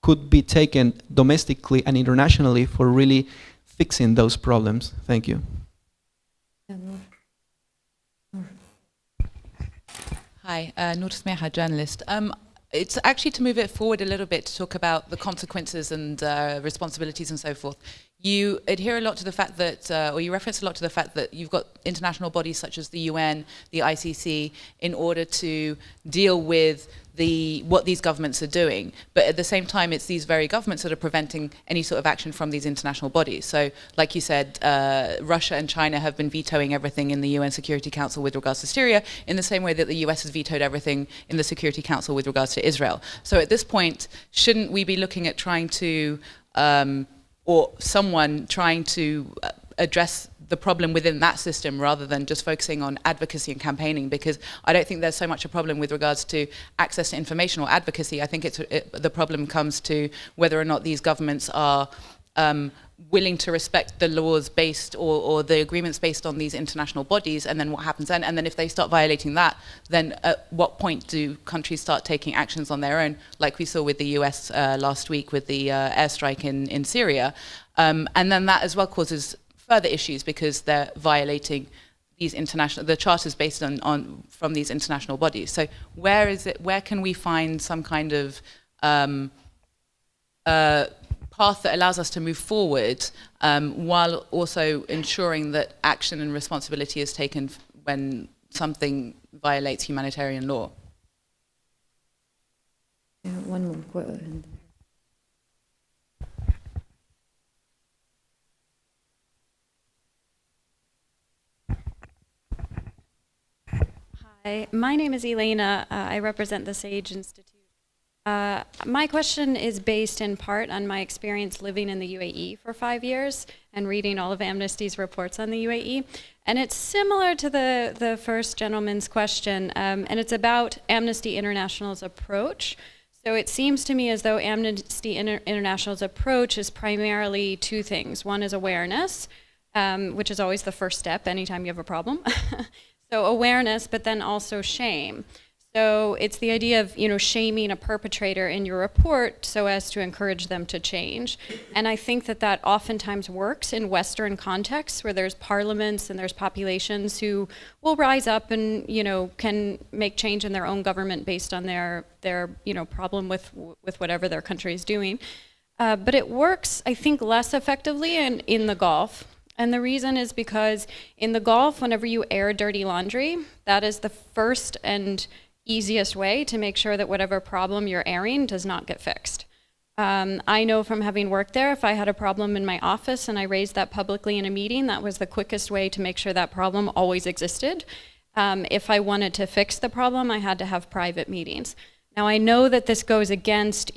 could be taken domestically and internationally for really fixing those problems. Thank you. Hi, Noor Smeha, journalist. It's actually to move it forward a little bit to talk about the consequences and responsibilities and so forth. You adhere a lot to the fact that, or you reference a lot to the fact that you've got international bodies such as the UN, the ICC, in order to deal with what these governments are doing. But at the same time, it's these very governments that are preventing any sort of action from these international bodies. So, like you said, Russia and China have been vetoing everything in the UN Security Council with regards to Syria, in the same way that the US has vetoed everything in the Security Council with regards to Israel. So at this point, shouldn't we be looking at trying to, or someone trying to address the problem within that system, rather than just focusing on advocacy and campaigning? Because I don't think there's so much a problem with regards to access to information or advocacy. I think the problem comes to whether or not these governments are willing to respect the laws based or the agreements based on these international bodies, and then what happens then? And then if they start violating that, then at what point do countries start taking actions on their own, like we saw with the US last week with the airstrike in Syria? And then that as well causes further issues, because they're violating these the charters based on from these international bodies. So where can we find some kind of path that allows us to move forward, while also ensuring that action and responsibility is taken when something violates humanitarian law? One more question. Hi, my name is Elena. I represent the SAGE Institute. My question is based in part on my experience living in the UAE for 5 years and reading all of Amnesty's reports on the UAE. And it's similar to the first gentleman's question, and it's about Amnesty International's approach. So it seems to me as though Amnesty International's approach is primarily two things. One is awareness, which is always the first step anytime you have a problem. So awareness, but then also shame. So it's the idea of, shaming a perpetrator in your report so as to encourage them to change. And I think that that oftentimes works in Western contexts where there's parliaments and there's populations who will rise up and, can make change in their own government based on their problem with whatever their country is doing. But it works, I think, less effectively in the Gulf. And the reason is because in the Gulf, whenever you air dirty laundry, that is the first and easiest way to make sure that whatever problem you're airing does not get fixed. I know from having worked there, if I had a problem in my office and I raised that publicly in a meeting, that was the quickest way to make sure that problem always existed. If I wanted to fix the problem, I had to have private meetings. Now I know that this goes against,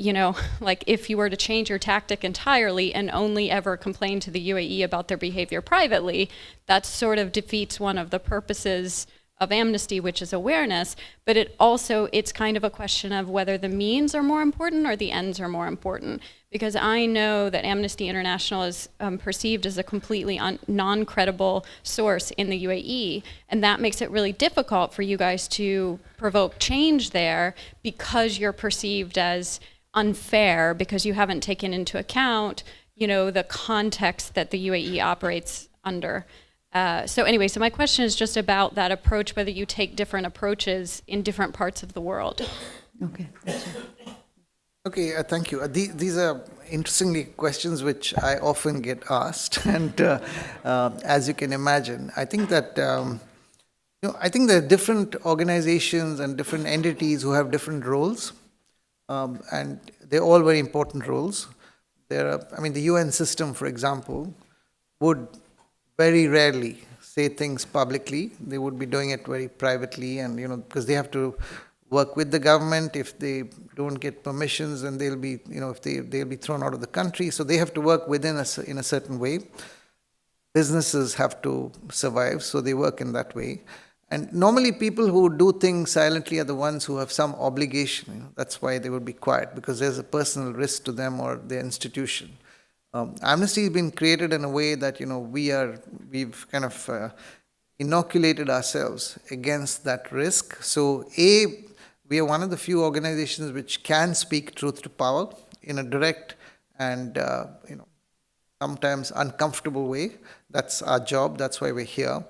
like if you were to change your tactic entirely and only ever complain to the UAE about their behavior privately, that sort of defeats one of the purposes of Amnesty, which is awareness, but it's kind of a question of whether the means are more important or the ends are more important. Because I know that Amnesty International is perceived as a completely non-credible source in the UAE, and that makes it really difficult for you guys to provoke change there because you're perceived as unfair because you haven't taken into account, the context that the UAE operates under. So my question is just about that approach, whether you take different approaches in different parts of the world. Okay, thank you. Okay, thank you. These are interestingly questions which I often get asked, and as you can imagine, I think that I think there are different organizations and different entities who have different roles, and they're all very important roles. The UN system, for example, would very rarely say things publicly. They would be doing it very privately, and because they have to work with the government. If they don't get permissions, then they'll be they'll be thrown out of the country. So they have to work in a certain way. Businesses have to survive, so they work in that way. And normally people who do things silently are the ones who have some obligation. That's why they would be quiet, because there's a personal risk to them or their institution. Amnesty has been created in a way that we've kind of inoculated ourselves against that risk. So we are one of the few organizations which can speak truth to power in a direct and sometimes uncomfortable way. That's our job. That's why we're here.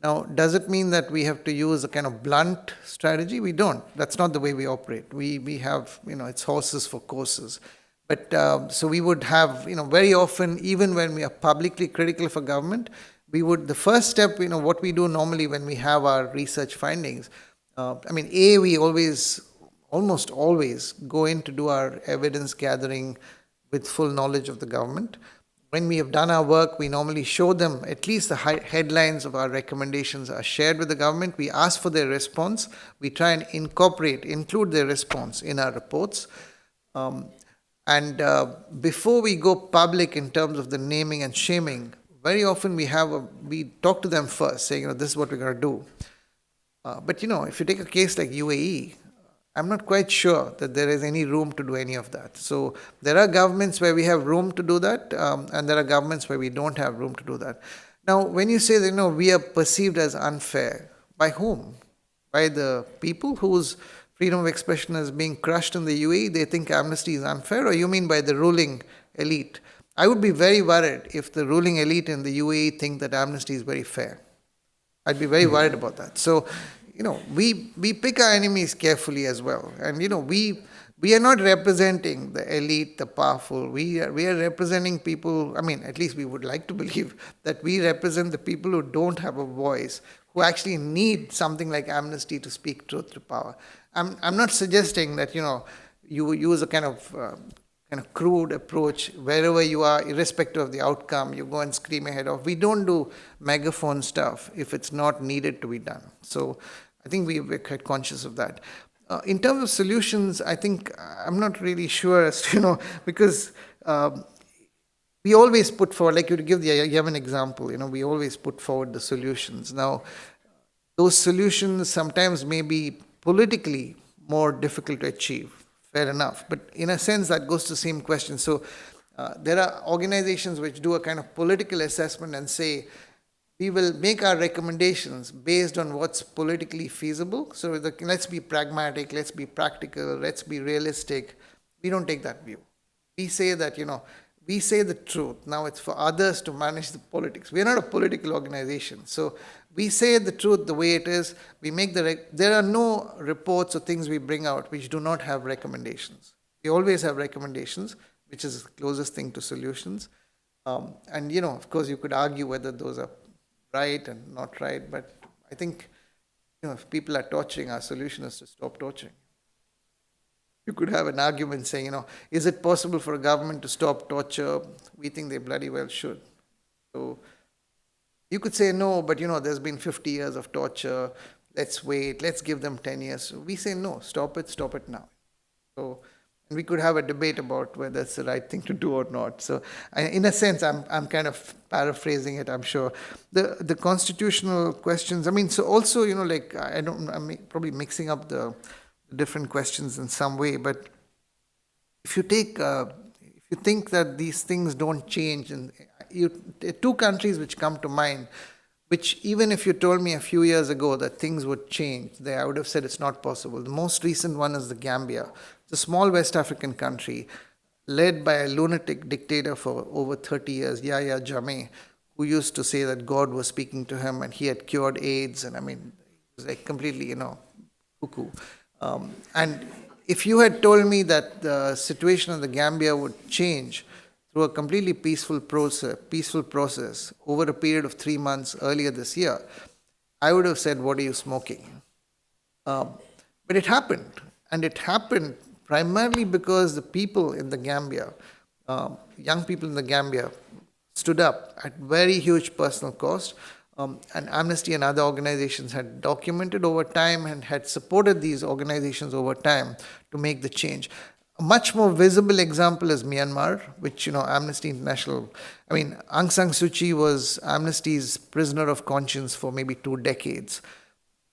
Now, does it mean that we have to use a kind of blunt strategy? We don't. That's not the way we operate. We have it's horses for courses. But so we would have, very often, even when we are publicly critical of a government, the first step, what we do normally when we have our research findings, we almost always go in to do our evidence gathering with full knowledge of the government. When we have done our work, we normally show them at least the headlines of our recommendations are shared with the government. We ask for their response. We try and include their response in our reports. And before we go public in terms of the naming and shaming, very often we talk to them first, saying, this is what we're going to do. But if you take a case like UAE, I'm not quite sure that there is any room to do any of that. So there are governments where we have room to do that, and there are governments where we don't have room to do that. Now, when you say that, we are perceived as unfair, by whom? By the people whose freedom of expression is being crushed in the UAE, they think Amnesty is unfair, or you mean by the ruling elite? I would be very worried if the ruling elite in the UAE think that Amnesty is very fair. I'd be very worried about that. So, we pick our enemies carefully as well. And, we are not representing the elite, the powerful. We are representing people, at least we would like to believe that we represent the people who don't have a voice, who actually need something like Amnesty to speak truth to power. I'm not suggesting that, you use a kind of crude approach wherever you are, irrespective of the outcome, you go and scream your head off. We don't do megaphone stuff if it's not needed to be done. So I think we're quite conscious of that. In terms of solutions, I think I'm not really sure as to, because we always put forward, like you give the Yemen example, we always put forward the solutions. Now, those solutions sometimes may be politically more difficult to achieve. Fair enough. But in a sense, that goes to the same question. So There are organizations which do a kind of political assessment and say, we will make our recommendations based on what's politically feasible. So let's be pragmatic, let's be practical, let's be realistic. We don't take that view. We say that, we say the truth. Now it's for others to manage the politics. We are not a political organization. So we say the truth the way it is. We make there are no reports or things we bring out which do not have recommendations. We always have recommendations, which is the closest thing to solutions. And, of course, you could argue whether those are right and not right, but I think, if people are torturing, our solution is to stop torturing. You could have an argument saying, is it possible for a government to stop torture? We think they bloody well should. So you could say no, but there's been 50 years of torture. Let's wait, let's give them 10 years. So we say no, stop it now. So we could have a debate about whether it's the right thing to do or not. So in a sense, I'm kind of paraphrasing it, I'm sure. The constitutional questions, so also, I'm probably mixing up the different questions in some way, but if you think that these things don't change, and two countries which come to mind, which even if you told me a few years ago that things would change, I would have said it's not possible. The most recent one is the Gambia. It's a small West African country led by a lunatic dictator for over 30 years, Yahya Jammeh, who used to say that God was speaking to him and he had cured AIDS, and it was like completely, cuckoo. And if you had told me that the situation in the Gambia would change through a completely peaceful process over a period of 3 months earlier this year, I would have said, what are you smoking? But it happened. And it happened primarily because the people in the Gambia, young people in the Gambia, stood up at very huge personal cost. And Amnesty and other organizations had documented over time and had supported these organizations over time to make the change. A much more visible example is Myanmar, which, Amnesty International, Aung San Suu Kyi was Amnesty's prisoner of conscience for maybe 2 decades.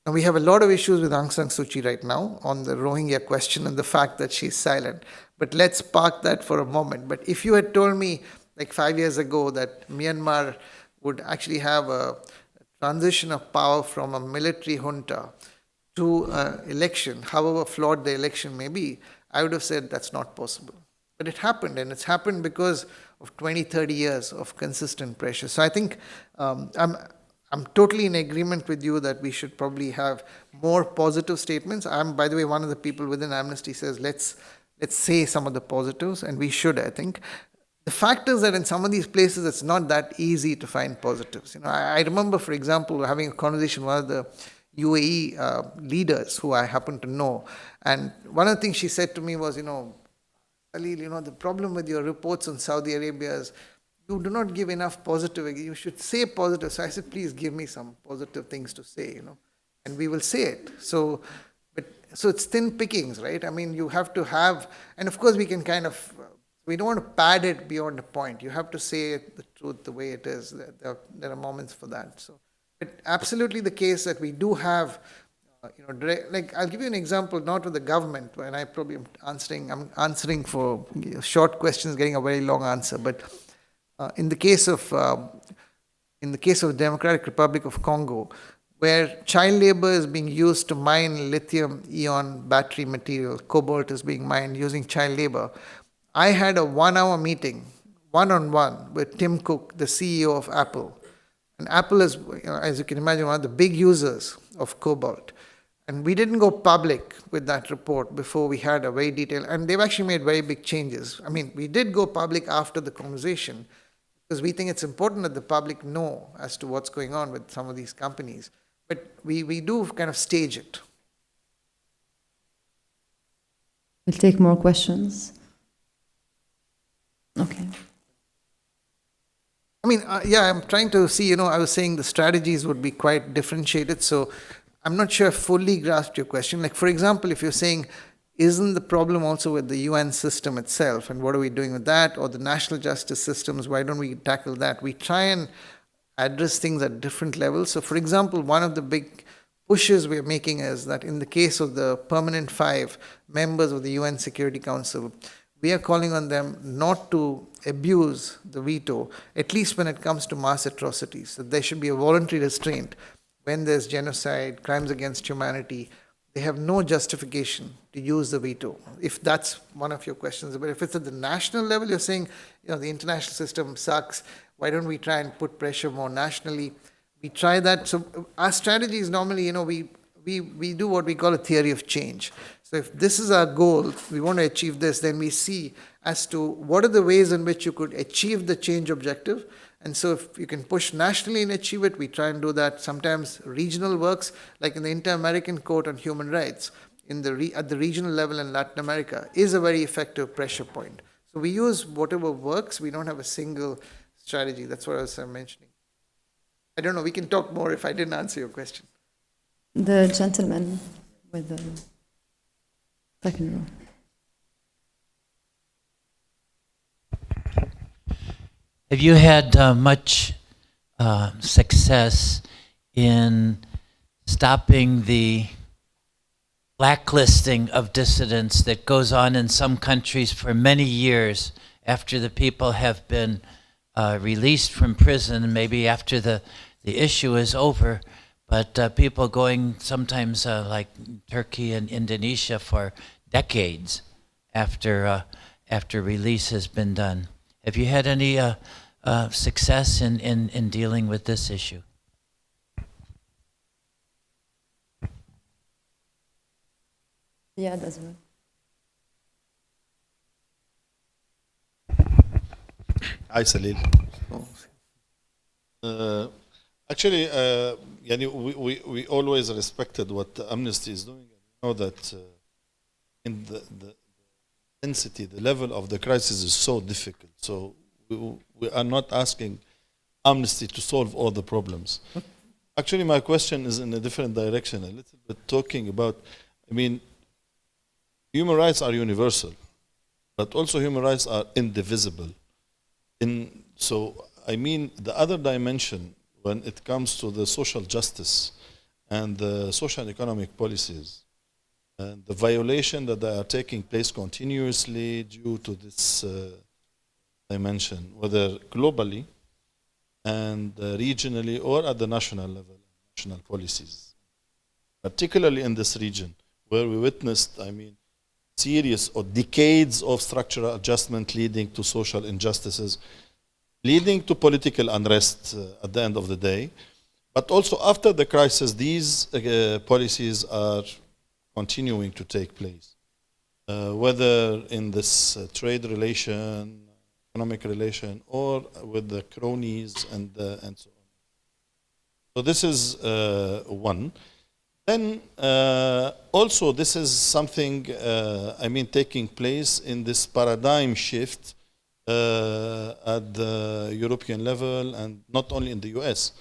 And we have a lot of issues with Aung San Suu Kyi right now on the Rohingya question and the fact that she's silent. But let's park that for a moment. But if you had told me like 5 years ago that Myanmar would actually have a transition of power from a military junta to an election, however flawed the election may be, I would have said that's not possible. But it happened, and it's happened because of 20, 30 years of consistent pressure. So I think I'm totally in agreement with you that we should probably have more positive statements. I'm, by the way, one of the people within Amnesty says, let's say some of the positives, and we should, I think. The fact is that in some of these places, it's not that easy to find positives. I remember, for example, having a conversation with one of the UAE leaders who I happen to know. And one of the things she said to me was, Salil, the problem with your reports on Saudi Arabia is you do not give enough positive. You should say positive. So I said, please give me some positive things to say, and we will say it. So it's thin pickings, right? You have to have, and of course we can we don't want to pad it beyond a point. You have to say the truth the way it is. There are moments for that. So, but absolutely the case that we do have, I'll give you an example, not with the government, and I probably am answering for short questions, getting a very long answer. But in the case of Democratic Republic of Congo, where child labor is being used to mine lithium-ion battery material, cobalt is being mined using child labor. I had a 1-hour meeting, one-on-one, with Tim Cook, the CEO of Apple. And Apple is, as you can imagine, one of the big users of cobalt. And we didn't go public with that report before we had a very detailed, and they've actually made very big changes. We did go public after the conversation because we think it's important that the public know as to what's going on with some of these companies. But we do kind of stage it. We'll take more questions. Okay. I'm trying to see, I was saying the strategies would be quite differentiated. So I'm not sure I fully grasped your question. Like, for example, if you're saying, isn't the problem also with the UN system itself? And what are we doing with that? Or the national justice systems, why don't we tackle that? We try and address things at different levels. So, for example, one of the big pushes we're making is that in the case of the permanent 5 members of the UN Security Council, we are calling on them not to abuse the veto, at least when it comes to mass atrocities. That there should be a voluntary restraint when there's genocide, crimes against humanity. They have no justification to use the veto, if that's one of your questions. But if it's at the national level, you're saying, the international system sucks, why don't we try and put pressure more nationally? We try that. So our strategy is normally, we do what we call a theory of change. So if this is our goal, we want to achieve this, then we see as to what are the ways in which you could achieve the change objective. And so if you can push nationally and achieve it, we try and do that. Sometimes regional works, like in the Inter-American Court on Human Rights, at the regional level in Latin America, is a very effective pressure point. So we use whatever works. We don't have a single strategy. That's what I was mentioning. I don't know, we can talk more if I didn't answer your question. The gentleman with the second row. Have you had much success in stopping the blacklisting of dissidents that goes on in some countries for many years after the people have been released from prison, maybe after the issue is over, but people going sometimes like Turkey and Indonesia for decades after release has been done? Have you had any success in dealing with this issue? Yeah, that's right. Hi, Salil. Actually, we always respected what Amnesty is doing. We know that in the intensity, the level of the crisis is so difficult. So we are not asking Amnesty to solve all the problems. Actually, my question is in a different direction, a little bit talking about, human rights are universal, but also human rights are indivisible. The other dimension when it comes to the social justice and the social and economic policies, and the violation that they are taking place continuously due to this dimension, whether globally and regionally or at the national level, national policies. Particularly in this region, where we witnessed, series or decades of structural adjustment leading to social injustices, leading to political unrest at the end of the day. But also after the crisis, these policies are continuing to take place, whether in this trade relation, economic relation, or with the cronies and so on. So this is one. Then also this is something, taking place in this paradigm shift at the European level and not only in the US.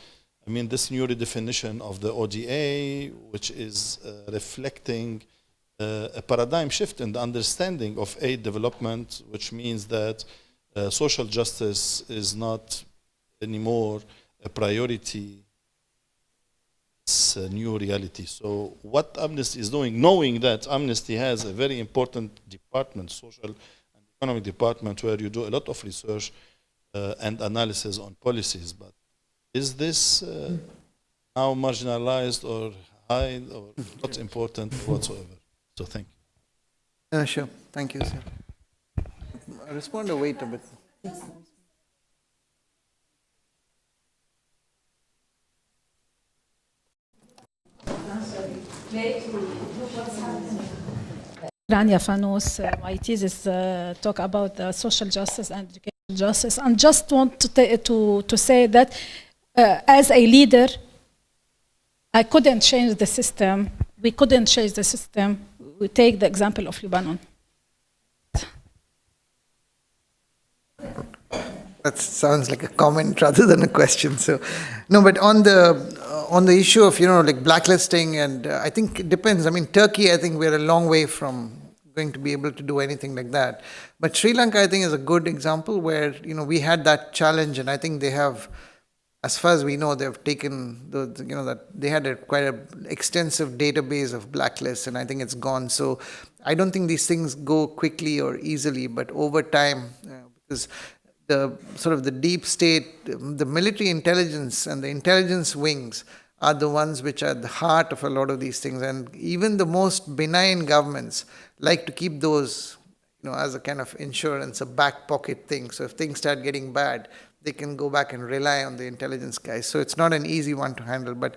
This new redefinition of the ODA, which is reflecting a paradigm shift in the understanding of aid development, which means that social justice is not anymore a priority. It's a new reality. So what Amnesty is doing, knowing that Amnesty has a very important department, social and economic department, where you do a lot of research and analysis on policies, but is this now marginalized or high or not important whatsoever? So thank you. Sure. Thank you, sir. Respond or wait a bit. Rania Fanous, my thesis talk about social justice and educational justice, and just want to say that as a leader, I couldn't change the system. We couldn't change the system. We take the example of Lebanon. That sounds like a comment rather than a question. So, no, but on the issue of blacklisting, and I think it depends. Turkey, I think we're a long way from going to be able to do anything like that. But Sri Lanka, I think, is a good example where we had that challenge, and I think they have, as far as we know, they've taken that they had quite an extensive database of blacklists, and I think it's gone. So I don't think these things go quickly or easily, but over time, because the sort of the deep state, the military intelligence and the intelligence wings are the ones which are at the heart of a lot of these things. And even the most benign governments like to keep those, as a kind of insurance, a back pocket thing. So if things start getting bad, they can go back and rely on the intelligence guys. So it's not an easy one to handle, but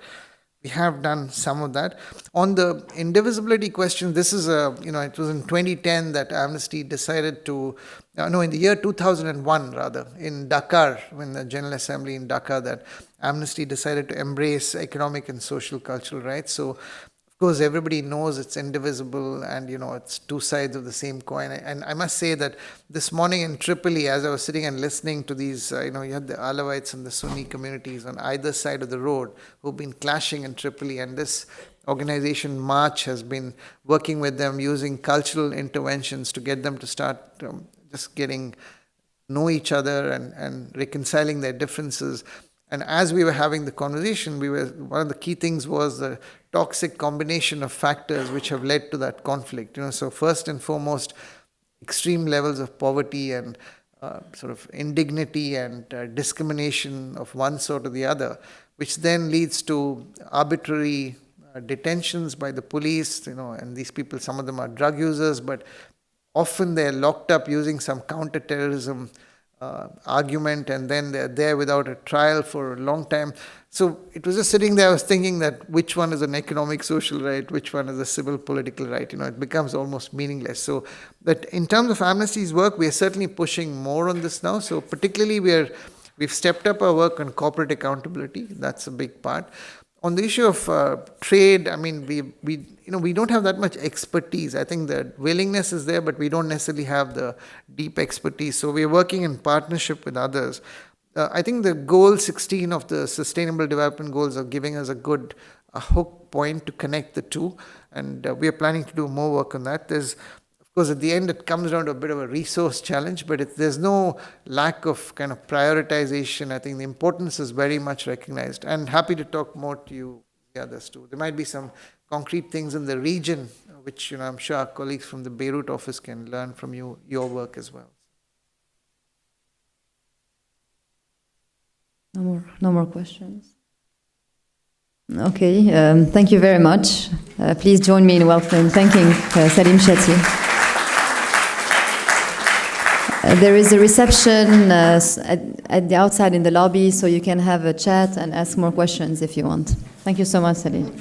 we have done some of that. On the indivisibility question, this is it was in 2010 that Amnesty decided to, in the year 2001 rather, in Dakar, when the General Assembly in Dakar, that Amnesty decided to embrace economic and social cultural rights. So, of course, everybody knows it's indivisible and, it's two sides of the same coin. And I must say that this morning in Tripoli, as I was sitting and listening to these, you had the Alawites and the Sunni communities on either side of the road who've been clashing in Tripoli. And this organization, March, has been working with them using cultural interventions to get them to start just getting know each other and reconciling their differences. And as we were having the conversation, one of the key things was the toxic combination of factors which have led to that conflict. So first and foremost, extreme levels of poverty and sort of indignity and discrimination of one sort or the other, which then leads to arbitrary detentions by the police. And these people, some of them are drug users, but often they're locked up using some counter-terrorism argument, and then they're there without a trial for a long time. So it was just sitting there, I was thinking that which one is an economic social right, which one is a civil political right, it becomes almost meaningless. So that in terms of Amnesty's work, we are certainly pushing more on this now. So particularly we've stepped up our work on corporate accountability. That's a big part. On the issue of trade, we don't have that much expertise. I think the willingness is there, but we don't necessarily have the deep expertise. So we're working in partnership with others. I think the goal 16 of the Sustainable Development Goals are giving us a good hook point to connect the two, and we are planning to do more work on that. Of course, at the end, it comes down to a bit of a resource challenge, but there's no lack of kind of prioritization. I think the importance is very much recognized. And happy to talk more to you, the others too. There might be some concrete things in the region, which I'm sure our colleagues from the Beirut office can learn from your work as well. No more questions. Okay, thank you very much. Please join me in thanking Salil Shetty. There is a reception at the outside in the lobby, so you can have a chat and ask more questions if you want. Thank you so much, Salil.